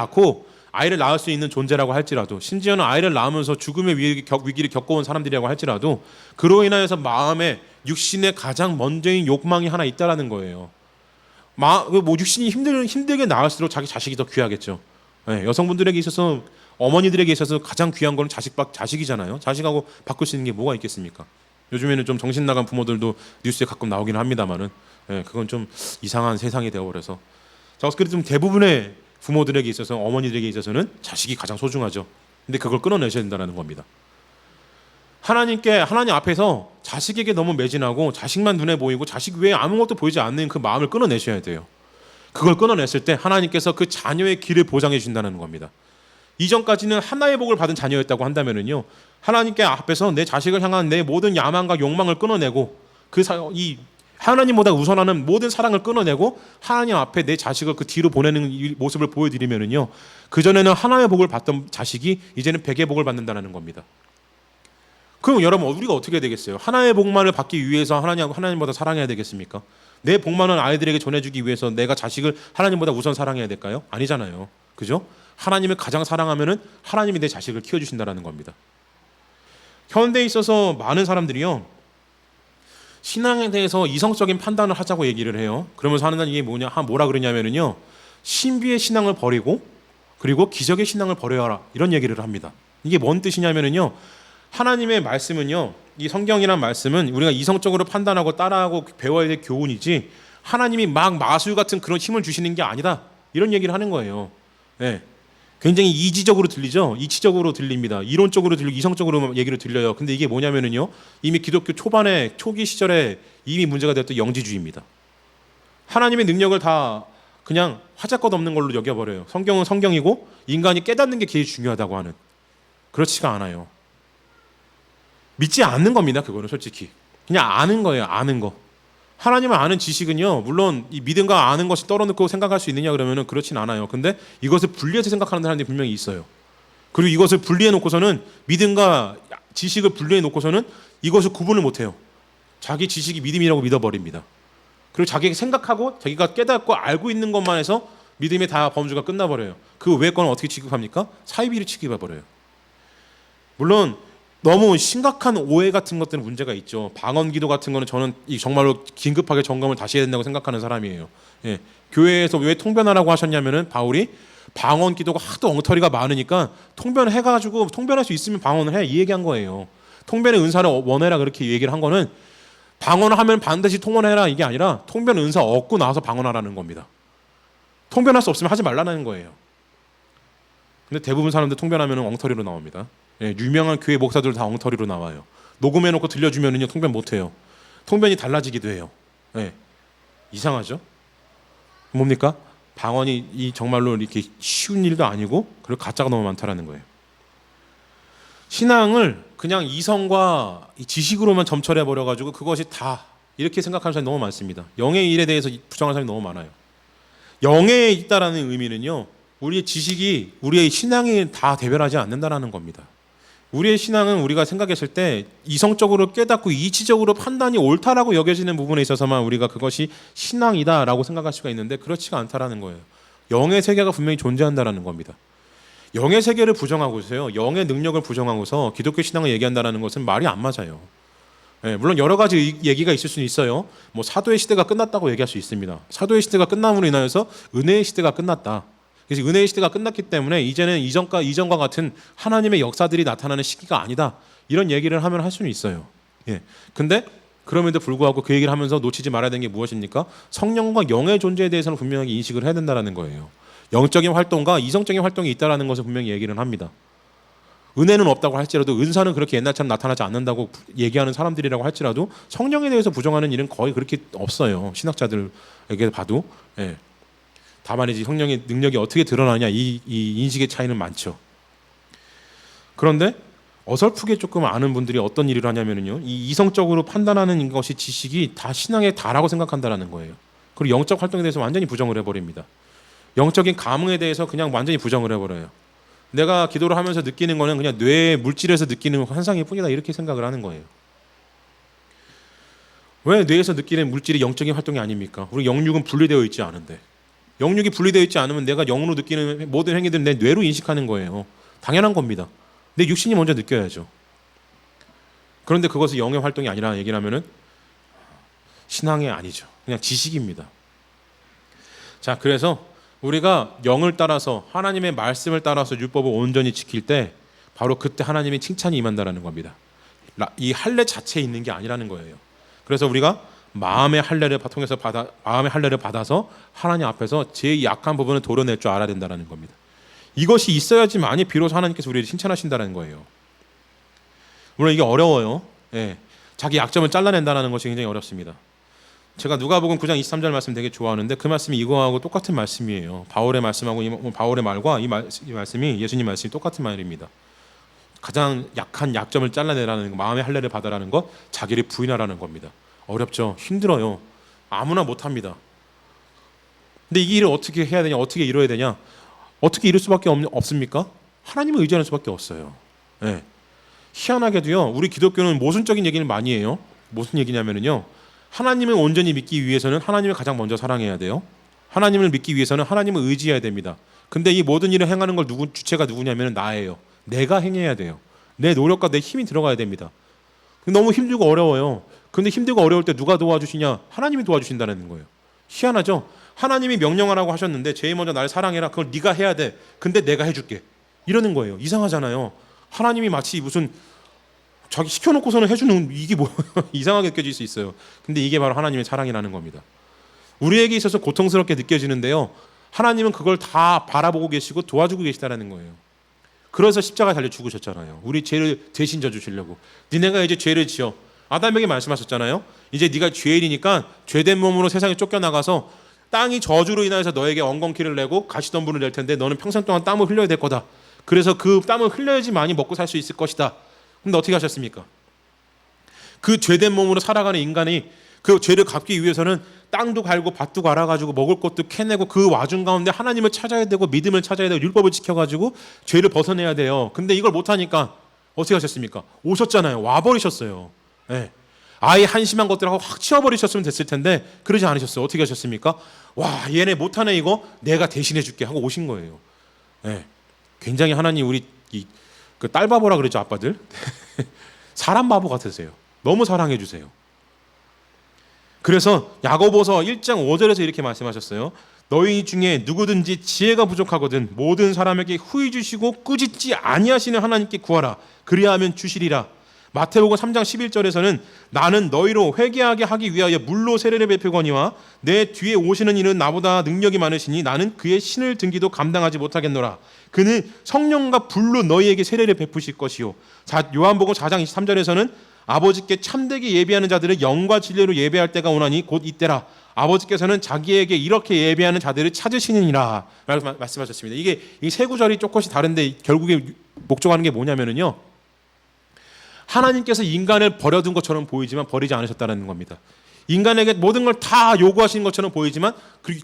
낳을 수 있는 존재라고 할지라도, 심지어는 아이를 낳으면서 죽음의 위기를 겪어온 사람들이라고 할지라도 그로 인하여서 마음에, 육신의 가장 먼저인 욕망이 하나 있다라는 거예요. 육신이 힘들게 낳을수록 자기 자식이 더 귀하겠죠. 네, 여성분들에게 있어서, 어머니들에게 있어서 가장 귀한 건 자식이잖아요. 자식하고 바꿀 수 있는 게 뭐가 있겠습니까? 요즘에는 좀 정신 나간 부모들도 뉴스에 가끔 나오긴 합니다만은, 예, 그건 좀 이상한 세상이 되어버려서. 자, 그래도 좀 대부분의 부모들에게 있어서, 어머니들에게 있어서는 자식이 가장 소중하죠. 근데 그걸 끊어내셔야 된다는 겁니다. 하나님 앞에서 자식에게 너무 매진하고 자식만 눈에 보이고 자식 외에 아무것도 보이지 않는 그 마음을 끊어내셔야 돼요. 그걸 끊어냈을 때 하나님께서 그 자녀의 길을 보장해 주신다는 겁니다. 이전까지는 하나의 복을 받은 자녀였다고 한다면은요, 하나님께 앞에서 내 자식을 향한 내 모든 야망과 욕망을 끊어내고 이 하나님보다 우선하는 모든 사랑을 끊어내고 하나님 앞에 내 자식을 그 뒤로 보내는 이 모습을 보여드리면은요, 그 전에는 하나의 복을 받던 자식이 이제는 100의 복을 받는다는 겁니다. 그럼 여러분, 우리가 어떻게 되겠어요? 하나의 복만을 받기 위해서 하나님보다 사랑해야 되겠습니까? 내 복만을 아이들에게 전해주기 위해서 내가 자식을 하나님보다 우선 사랑해야 될까요? 아니잖아요. 그죠? 하나님을 가장 사랑하면은 하나님이 내 자식을 키워주신다는 겁니다. 현대에 있어서 많은 사람들이요, 신앙에 대해서 이성적인 판단을 하자고 얘기를 해요. 그러면서 하는 이게 뭐라 그러냐면은요, 신비의 신앙을 버리고 그리고 기적의 신앙을 버려라, 이런 얘기를 합니다. 이게 뭔 뜻이냐면은요, 하나님의 말씀은요, 이 성경이란 말씀은 우리가 이성적으로 판단하고 따라하고 배워야 될 교훈이지 하나님이 막 마술 같은 그런 힘을 주시는 게 아니다, 이런 얘기를 하는 거예요. 네. 굉장히 이지적으로 들리죠. 이치적으로 들립니다. 이론적으로 들리고 이성적으로 얘기를 들려요. 근데 이게 뭐냐면은요, 이미 기독교 초기 시절에 이미 문제가 되었던 영지주의입니다. 하나님의 능력을 다 그냥 화자껏 없는 걸로 여겨버려요. 성경은 성경이고 인간이 깨닫는 게 제일 중요하다고 하는. 그렇지가 않아요. 믿지 않는 겁니다. 그거는 솔직히 그냥 아는 거예요. 아는 거. 하나님을 아는 지식은요, 물론 이 믿음과 아는 것이 떨어놓고 생각할 수 있느냐 그러면은 그렇진 않아요. 근데 이것을 분리해서 생각하는 사람들이 분명히 있어요. 그리고 이것을 분리해 놓고서는, 믿음과 지식을 분리해 놓고서는 이것을 구분을 못해요. 자기 지식이 믿음이라고 믿어버립니다. 그리고 자기가 생각하고 자기가 깨닫고 알고 있는 것만 해서 믿음의 다 범주가 끝나버려요. 그 외의 거는 어떻게 취급합니까? 사이비를 취급해버려요. 물론 너무 심각한 오해 같은 것들은 문제가 있죠. 방언기도 같은 거는 저는 정말로 긴급하게 점검을 다시 해야 된다고 생각하는 사람이에요. 예. 교회에서 왜 통변하라고 하셨냐면은 바울이 방언기도가 하도 엉터리가 많으니까 통변해가지고 통변할 수 있으면 방언을 해, 이 얘기한 거예요. 통변의 은사를 원해라, 그렇게 얘기를 한 거는 방언을 하면 반드시 통언해라, 이게 아니라 통변 은사 얻고 나와서 방언하라는 겁니다. 통변할 수 없으면 하지 말라는 거예요. 근데 대부분 사람들 통변하면 엉터리로 나옵니다. 예, 유명한 교회 목사들 다 엉터리로 나와요. 녹음해놓고 들려주면은요, 통변 못해요. 통변이 달라지기도 해요. 예, 이상하죠? 뭡니까? 방언이 정말로 이렇게 쉬운 일도 아니고, 그리고 가짜가 너무 많다라는 거예요. 신앙을 그냥 이성과 지식으로만 점철해 버려가지고 그것이 다 이렇게 생각하는 사람이 너무 많습니다. 영의 일에 대해서 부정하는 사람이 너무 많아요. 영에 있다라는 의미는요, 우리의 지식이 우리의 신앙이 다 대변하지 않는다라는 겁니다. 우리의 신앙은 우리가 생각했을 때 이성적으로 깨닫고 이치적으로 판단이 옳다라고 여겨지는 부분에 있어서만 우리가 그것이 신앙이다라고 생각할 수가 있는데, 그렇지가 않다라는 거예요. 영의 세계가 분명히 존재한다라는 겁니다. 영의 세계를 부정하고서요, 영의 능력을 부정하고서 기독교 신앙을 얘기한다라는 것은 말이 안 맞아요. 예, 물론 여러 가지 얘기가 있을 수는 있어요. 뭐 사도의 시대가 끝났다고 얘기할 수 있습니다. 사도의 시대가 끝남으로 인하여서 은혜의 시대가 끝났다. 그래서 은혜의 시대가 끝났기 때문에 이제는 이전과 같은 하나님의 역사들이 나타나는 시기가 아니다, 이런 얘기를 하면 할 수는 있어요. 예. 근데 그럼에도 불구하고 그 얘기를 하면서 놓치지 말아야 되는 게 무엇입니까? 성령과 영의 존재에 대해서는 분명하게 인식을 해야 된다는 거예요. 영적인 활동과 이성적인 활동이 있다는 것을 분명히 얘기를 합니다. 은혜는 없다고 할지라도, 은사는 그렇게 옛날처럼 나타나지 않는다고 얘기하는 사람들이라고 할지라도 성령에 대해서 부정하는 일은 거의 그렇게 없어요. 신학자들에게 봐도. 예. 다만 이제 성령의 능력이 어떻게 드러나냐, 이 인식의 차이는 많죠. 그런데 어설프게 조금 아는 분들이 어떤 일을 하냐면요, 이 이성적으로 판단하는 것이 지식이 다 신앙의 다라고 생각한다라는 거예요. 그리고 영적 활동에 대해서 완전히 부정을 해버립니다. 영적인 감흥에 대해서 그냥 완전히 부정을 해버려요. 내가 기도를 하면서 느끼는 거는 그냥 뇌의 물질에서 느끼는 환상일 뿐이다, 이렇게 생각을 하는 거예요. 왜 뇌에서 느끼는 물질이 영적인 활동이 아닙니까? 우리 영육은 분리되어 있지 않은데. 영육이 분리되어 있지 않으면 내가 영으로 느끼는 모든 행위들은 내 뇌로 인식하는 거예요. 당연한 겁니다. 내 육신이 먼저 느껴야죠. 그런데 그것이 영의 활동이 아니라 얘기를 하면은 신앙이 아니죠. 그냥 지식입니다. 자, 그래서 우리가 영을 따라서, 하나님의 말씀을 따라서 율법을 온전히 지킬 때 바로 그때 하나님의 칭찬이 임한다라는 겁니다. 이 할례 자체에 있는 게 아니라는 거예요. 그래서 우리가 마음의 할례를 받아서 하나님 앞에서 제 약한 부분을 도려낼 줄 알아야 된다는 겁니다. 이것이 있어야지만이 비로소 하나님께서 우리를 칭찬하신다는 거예요. 물론 이게 어려워요. 예. 자기 약점을 잘라낸다는 것이 굉장히 어렵습니다. 제가 누가복음 9장 23절 말씀 되게 좋아하는데 그 말씀이 이거하고 똑같은 말씀이에요. 바울의 말씀하고 바울의 말과 이 말씀이 예수님 말씀이 똑같은 말입니다. 가장 약한 약점을 잘라내라는 거, 마음의 할례를 받아라는 것, 자기를 부인하라는 겁니다. 어렵죠. 힘들어요. 아무나 못합니다. 근데 이 일을 어떻게 해야 되냐, 어떻게 이뤄야 되냐, 어떻게 이룰 수밖에 없습니까? 하나님을 의지하는 수밖에 없어요. 네. 희한하게도요, 우리 기독교는 모순적인 얘기를 많이 해요. 무슨 얘기냐면요, 하나님을 온전히 믿기 위해서는 하나님을 가장 먼저 사랑해야 돼요. 하나님을 믿기 위해서는 하나님을 의지해야 됩니다. 근데 이 모든 일을 행하는 걸 주체가 누구냐면 나예요. 내가 행해야 돼요. 내 노력과 내 힘이 들어가야 됩니다. 너무 힘들고 어려워요. 근데 힘들고 어려울 때 누가 도와주시냐? 하나님이 도와주신다는 거예요. 희한하죠? 하나님이 명령하라고 하셨는데 제일 먼저 날 사랑해라. 그걸 네가 해야 돼. 근데 내가 해줄게. 이러는 거예요. 이상하잖아요. 하나님이 마치 무슨 자기 시켜놓고서는 해주는, 이게 뭐 이상하게 느껴질 수 있어요. 근데 이게 바로 하나님의 사랑이라는 겁니다. 우리에게 있어서 고통스럽게 느껴지는데요, 하나님은 그걸 다 바라보고 계시고 도와주고 계시다는 거예요. 그래서 십자가에 달려 죽으셨잖아요. 우리 죄를 대신 져주시려고. 니네가 이제 죄를 지어. 아담에게 말씀하셨잖아요. 이제 네가 죄인이니까 죄된 몸으로 세상에 쫓겨나가서 땅이 저주로 인하여서 너에게 엉겅퀴를 내고 가시덤불을 낼 텐데 너는 평생 동안 땀을 흘려야 될 거다. 그래서 그 땀을 흘려야지만이 먹고 살 수 있을 것이다. 근데 어떻게 하셨습니까? 그 죄된 몸으로 살아가는 인간이 그 죄를 갚기 위해서는 땅도 갈고 밭도 갈아가지고 먹을 것도 캐내고 그 와중 가운데 하나님을 찾아야 되고 믿음을 찾아야 되고 율법을 지켜가지고 죄를 벗어내야 돼요. 근데 이걸 못하니까 어떻게 하셨습니까? 오셨잖아요. 와버리셨어요. 네. 아예 한심한 것들하고 확 치워버리셨으면 됐을 텐데 그러지 않으셨어요. 어떻게 하셨습니까? 와, 얘네 못하네, 이거 내가 대신해 줄게 하고 오신 거예요. 네. 굉장히 하나님 우리 그 딸바보라 그러죠, 아빠들. 사람 바보 같으세요. 너무 사랑해 주세요. 그래서 야고보서 1장 5절에서 이렇게 말씀하셨어요. 너희 중에 누구든지 지혜가 부족하거든 모든 사람에게 후히 주시고 꾸짖지 아니하시는 하나님께 구하라. 그리하면 주시리라. 마태복음 3장 11절에서는 나는 너희로 회개하게 하기 위하여 물로 세례를 베풀거니와 내 뒤에 오시는 이는 나보다 능력이 많으시니 나는 그의 신을 등기도 감당하지 못하겠노라. 그는 성령과 불로 너희에게 세례를 베푸실 것이요. 요한복음 4장 23절에서는 아버지께 참되게 예배하는 자들을 영과 진리로 예배할 때가 오나니 곧 이때라. 아버지께서는 자기에게 이렇게 예배하는 자들을 찾으시느니라 말씀하셨습니다. 이게 이 세 구절이 조금씩 다른데 결국에 목적하는 게 뭐냐면요, 하나님께서 인간을 버려둔 것처럼 보이지만 버리지 않으셨다는 겁니다. 인간에게 모든 걸 다 요구하시는 것처럼 보이지만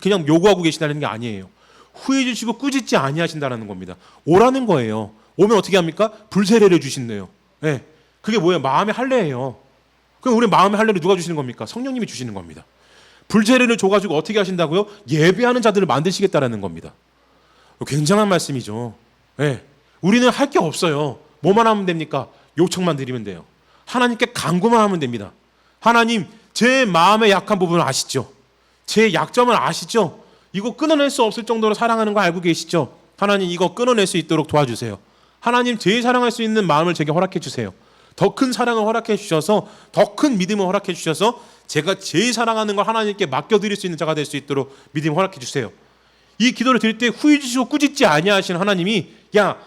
그냥 요구하고 계시다는 게 아니에요. 후회 주시고 꾸짖지 아니하신다는 겁니다. 오라는 거예요. 오면 어떻게 합니까? 불세례를 주신대요. 네. 그게 뭐예요? 마음의 할례예요. 그럼 우리 마음의 할례를 누가 주시는 겁니까? 성령님이 주시는 겁니다. 불세례를 줘가지고 어떻게 하신다고요? 예배하는 자들을 만드시겠다라는 겁니다. 굉장한 말씀이죠. 네. 우리는 할 게 없어요. 뭐만 하면 됩니까? 요청만 드리면 돼요. 하나님께 간구만 하면 됩니다. 하나님, 제 마음의 약한 부분을 아시죠? 제 약점을 아시죠? 이거 끊어낼 수 없을 정도로 사랑하는 거 알고 계시죠? 하나님, 이거 끊어낼 수 있도록 도와주세요. 하나님, 제일 사랑할 수 있는 마음을 제게 허락해 주세요. 더 큰 사랑을 허락해 주셔서, 더 큰 믿음을 허락해 주셔서 제가 제일 사랑하는 걸 하나님께 맡겨드릴 수 있는 자가 될 수 있도록 믿음 허락해 주세요. 이 기도를 드릴 때 후회 주시고 꾸짖지 아니하시는 하나님이 야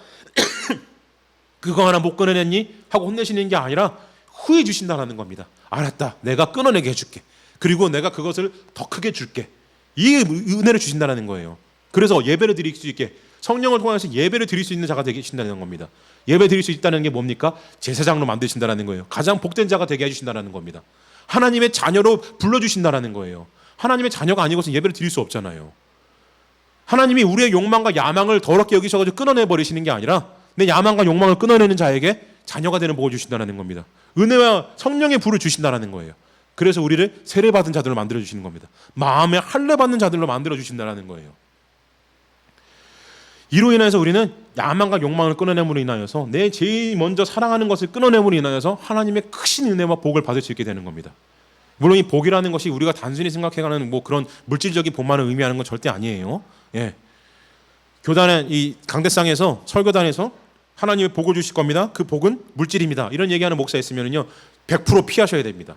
그거 하나 못 끊어냈니? 하고 혼내시는 게 아니라 후회 주신다는 겁니다. 알았다, 내가 끊어내게 해줄게. 그리고 내가 그것을 더 크게 줄게. 이 은혜를 주신다는 거예요. 그래서 예배를 드릴 수 있게, 성령을 통해서 예배를 드릴 수 있는 자가 되신다는 겁니다. 예배 드릴 수 있다는 게 뭡니까? 제사장으로 만드신다는 거예요. 가장 복된 자가 되게 해주신다는 겁니다. 하나님의 자녀로 불러주신다는 거예요. 하나님의 자녀가 아니고서 예배를 드릴 수 없잖아요. 하나님이 우리의 욕망과 야망을 더럽게 여기셔가지고 끊어내버리시는 게 아니라 내 야망과 욕망을 끊어내는 자에게 자녀가 되는 복을 주신다는 겁니다. 은혜와 성령의 불을 주신다는 거예요. 그래서 우리를 세례받은 자들로 만들어주시는 겁니다. 마음에 할례받는 자들로 만들어주신다는 거예요. 이로 인해서 우리는 야망과 욕망을 끊어냄으로 인하여서 내 제일 먼저 사랑하는 것을 끊어냄으로 인하여서 하나님의 크신 은혜와 복을 받을 수 있게 되는 겁니다. 물론 이 복이라는 것이 우리가 단순히 생각해가는 뭐 그런 물질적인 복만을 의미하는 건 절대 아니에요. 예. 교단의 이 강대상에서 설교단에서 하나님의 복을 주실 겁니다. 그 복은 물질입니다. 이런 얘기하는 목사 있으면요 100% 피하셔야 됩니다.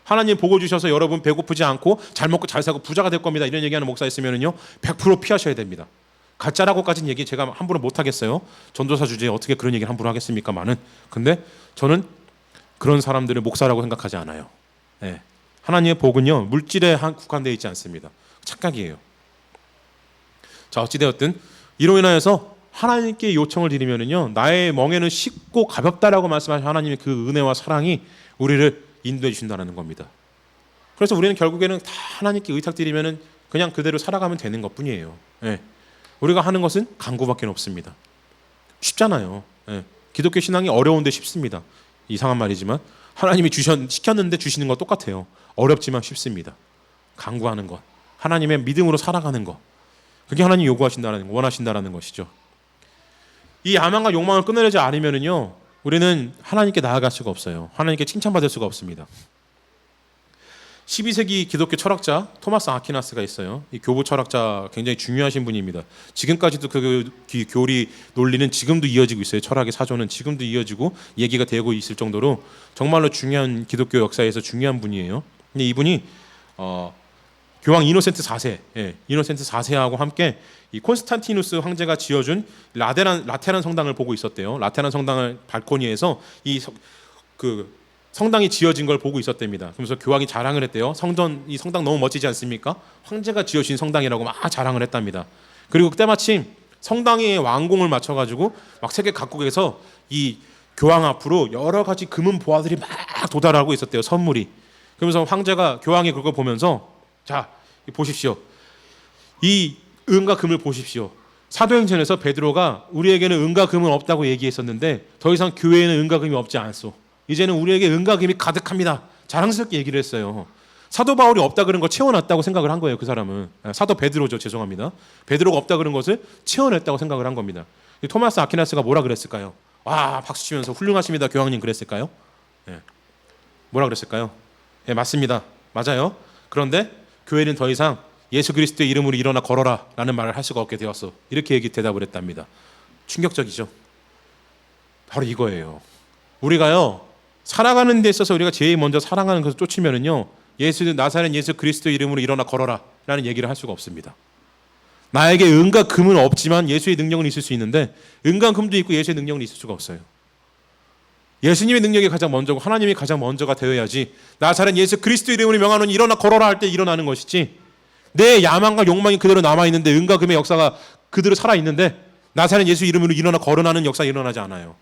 하나님 복을 주셔서 여러분 배고프지 않고 잘 먹고 잘 사고 부자가 될 겁니다. 이런 얘기하는 목사 있으면요 100% 피하셔야 됩니다. 가짜라고까지는 얘기 제가 함부로 못 하겠어요. 전도사 주제에 어떻게 그런 얘기를 함부로 하겠습니까만은. 근데 저는 그런 사람들을 목사라고 생각하지 않아요. 네. 하나님의 복은요 물질에 국한되어 있지 않습니다. 착각이에요. 자, 어찌되었든 이로 인하여서 하나님께 요청을 드리면은요 나의 멍에는 쉽고 가볍다라고 말씀하신 하나님의 그 은혜와 사랑이 우리를 인도해 주신다는 겁니다. 그래서 우리는 결국에는 다 하나님께 의탁드리면은 그냥 그대로 살아가면 되는 것뿐이에요. 예. 우리가 하는 것은 간구밖에 없습니다. 쉽잖아요. 예. 기독교 신앙이 어려운데 쉽습니다. 이상한 말이지만 하나님이 시켰는데 주시는 거 똑같아요. 어렵지만 쉽습니다. 간구하는 것, 하나님의 믿음으로 살아가는 것, 그게 하나님 요구하신다는 거, 원하신다는 것이죠. 이 야망과 욕망을 끊어내지 않으면은요 우리는 하나님께 나아갈 수가 없어요. 하나님께 칭찬받을 수가 없습니다. 12세기 기독교 철학자 토마스 아퀴나스가 있어요. 이 교부 철학자 굉장히 중요하신 분입니다. 지금까지도 그 교리 논리는 지금도 이어지고 있어요. 철학의 사조는 지금도 이어지고 얘기가 되고 있을 정도로 정말로 중요한 기독교 역사에서 중요한 분이에요. 근데 이분이 교황 이노센트 4세, 이노센트 4세하고 함께 이 콘스탄티누스 황제가 지어준 라테란 성당을 보고 있었대요. 라테란 성당을 발코니에서 성당이 지어진 걸 보고 있었답니다. 그러면서 교황이 자랑을 했대요. 이 성당 너무 멋지지 않습니까? 황제가 지어진 성당이라고 막 자랑을 했답니다. 그리고 그때 마침 성당의 완공을 맞춰가지고 막 세계 각국에서 이 교황 앞으로 여러 가지 금은 보화들이 막 도달하고 있었대요. 선물이. 그러면서 황제가 교황이 그걸 보면서 자 보십시오. 이 은과 금을 보십시오. 사도행전에서 베드로가 우리에게는 은과 금은 없다고 얘기했었는데 더 이상 교회에는 은과 금이 없지 않소. 이제는 우리에게 은과 금이 가득합니다. 자랑스럽게 얘기를 했어요. 사도 바울이 없다 그런 거 채워놨다고 생각을 한 거예요. 그 사람은 사도 베드로죠. 죄송합니다. 베드로가 없다 그런 것을 채워냈다고 생각을 한 겁니다. 토마스 아퀴나스가 뭐라 그랬을까요? 와 박수 치면서 훌륭하십니다. 교황님 그랬을까요? 뭐라 그랬을까요? 맞습니다. 맞아요. 그런데 교회는 더 이상 예수 그리스도의 이름으로 일어나 걸어라 라는 말을 할 수가 없게 되었어. 이렇게 대답을 했답니다. 충격적이죠. 바로 이거예요. 우리가요 살아가는 데 있어서 우리가 제일 먼저 사랑하는 것을 쫓으면은요 나사렛 예수 그리스도의 이름으로 일어나 걸어라 라는 얘기를 할 수가 없습니다. 나에게 은과 금은 없지만 예수의 능력은 있을 수 있는데 은과 금도 있고 예수의 능력은 있을 수가 없어요. 예수님의 능력이 가장 먼저고 하나님이 가장 먼저가 되어야지 나사렛 예수 그리스도 이름으로 명하노니 일어나 걸어라 할 때 일어나는 것이지 내 야망과 욕망이 그대로 남아있는데 은과 금의 역사가 그대로 살아있는데 나사렛 예수 이름으로 일어나 걸어나는 역사가 일어나지 않아요.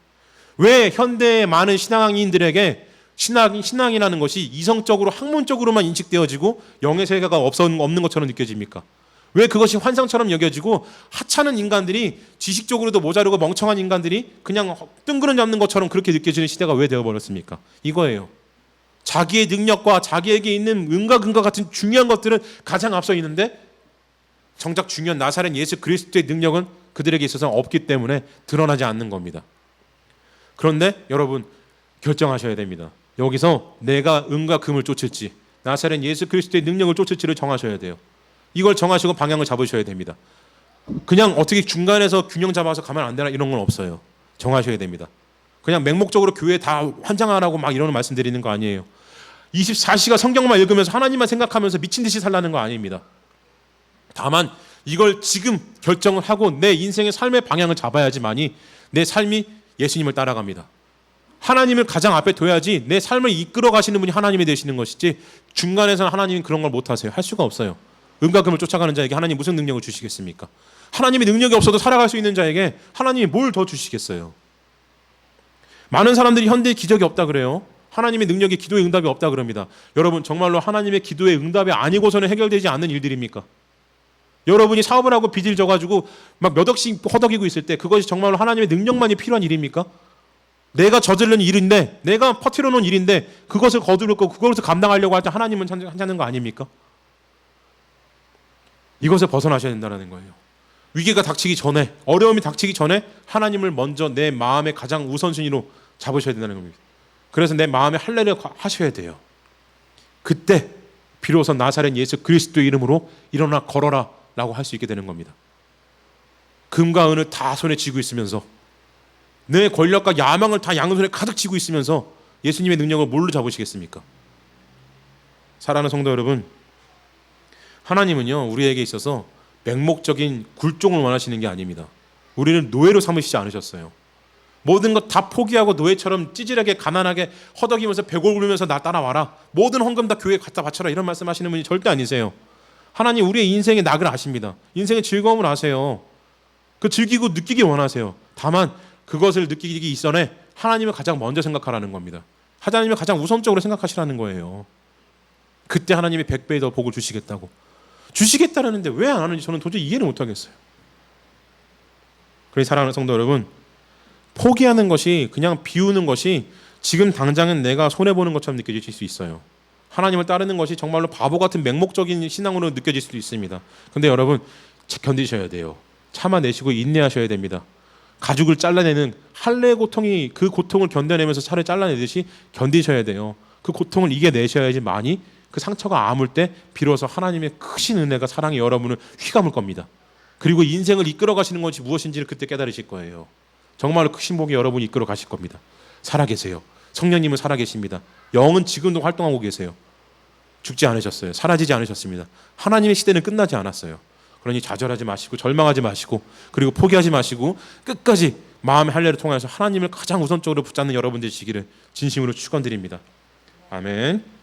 왜 현대의 많은 신앙인들에게 신앙이라는 것이 이성적으로 학문적으로만 인식되어지고 영의 세계가 없는 것처럼 느껴집니까? 왜 그것이 환상처럼 여겨지고 하찮은 인간들이 지식적으로도 모자르고 멍청한 인간들이 그냥 뜬구름 잡는 것처럼 그렇게 느껴지는 시대가 왜 되어버렸습니까? 이거예요. 자기의 능력과 자기에게 있는 은과 금과 같은 중요한 것들은 가장 앞서 있는데 정작 중요한 나사렛 예수 그리스도의 능력은 그들에게 있어서는 없기 때문에 드러나지 않는 겁니다. 그런데 여러분 결정하셔야 됩니다. 여기서 내가 은과 금을 쫓을지 나사렛 예수 그리스도의 능력을 쫓을지를 정하셔야 돼요. 이걸 정하시고 방향을 잡으셔야 됩니다. 그냥 어떻게 중간에서 균형 잡아서 가면 안 되나 이런 건 없어요. 정하셔야 됩니다. 그냥 맹목적으로 교회 다 환장하라고 막 이런 말씀 드리는 거 아니에요. 24시간 성경만 읽으면서 하나님만 생각하면서 미친 듯이 살라는 거 아닙니다. 다만 이걸 지금 결정을 하고 내 인생의 삶의 방향을 잡아야지만이 내 삶이 예수님을 따라갑니다. 하나님을 가장 앞에 둬야지 내 삶을 이끌어 가시는 분이 하나님이 되시는 것이지 중간에서는 하나님은 그런 걸 못하세요. 할 수가 없어요. 은과 금을 쫓아가는 자에게 하나님 무슨 능력을 주시겠습니까? 하나님의 능력이 없어도 살아갈 수 있는 자에게 하나님이 뭘 더 주시겠어요? 많은 사람들이 현대에 기적이 없다 그래요. 하나님의 능력이 기도의 응답이 없다 그럽니다. 여러분 정말로 하나님의 기도의 응답이 아니고서는 해결되지 않는 일들입니까? 여러분이 사업을 하고 빚을 져가지고 막 몇 억씩 허덕이고 있을 때 그것이 정말로 하나님의 능력만이 필요한 일입니까? 내가 저지른 일인데 내가 퍼뜨려 놓은 일인데 그것을 거두고 그것을 감당하려고 할 때 하나님은 하자는 거 아닙니까? 이것을 벗어나셔야 된다는 거예요. 위기가 닥치기 전에 어려움이 닥치기 전에 하나님을 먼저 내 마음의 가장 우선순위로 잡으셔야 된다는 겁니다. 그래서 내 마음의 할례를 하셔야 돼요. 그때 비로소 나사렛 예수 그리스도의 이름으로 일어나 걸어라 라고 할 수 있게 되는 겁니다. 금과 은을 다 손에 쥐고 있으면서 내 권력과 야망을 다 양손에 가득 쥐고 있으면서 예수님의 능력을 뭘로 잡으시겠습니까? 사랑하는 성도 여러분, 하나님은요 우리에게 있어서 맹목적인 굴종을 원하시는 게 아닙니다. 우리를 노예로 삼으시지 않으셨어요. 모든 것 다 포기하고 노예처럼 찌질하게 가난하게 허덕이면서 배골 굴면서 나 따라와라, 모든 헌금 다 교회에 갖다 바쳐라, 이런 말씀하시는 분이 절대 아니세요. 하나님 우리의 인생의 낙을 아십니다. 인생의 즐거움을 아세요. 그 즐기고 느끼기 원하세요. 다만 그것을 느끼기 이전에 하나님을 가장 먼저 생각하라는 겁니다. 하나님을 가장 우선적으로 생각하시라는 거예요. 그때 하나님이 100배의 더 복을 주시겠다고. 주시겠다라는데 왜 안 하는지 저는 도저히 이해를 못하겠어요. 그래서 사랑하는 성도 여러분, 포기하는 것이, 그냥 비우는 것이 지금 당장은 내가 손해보는 것처럼 느껴질 수 있어요. 하나님을 따르는 것이 정말로 바보 같은 맹목적인 신앙으로 느껴질 수도 있습니다. 근데 여러분 견디셔야 돼요. 참아내시고 인내하셔야 됩니다. 가죽을 잘라내는 할례의 고통이, 그 고통을 견뎌내면서 살을 잘라내듯이 견디셔야 돼요. 그 고통을 이겨내셔야지 많이 그 상처가 아물 때 비로소 하나님의 크신 은혜가, 사랑이 여러분을 휘감을 겁니다. 그리고 인생을 이끌어 가시는 것이 무엇인지를 그때 깨달으실 거예요. 정말로 크신 복이 여러분이 이끌어 가실 겁니다. 살아계세요. 성령님은 살아계십니다. 영은 지금도 활동하고 계세요. 죽지 않으셨어요. 사라지지 않으셨습니다. 하나님의 시대는 끝나지 않았어요. 그러니 좌절하지 마시고 절망하지 마시고 그리고 포기하지 마시고 끝까지 마음의 할례를 통해서 하나님을 가장 우선적으로 붙잡는 여러분 되시기를 진심으로 축원드립니다. 아멘.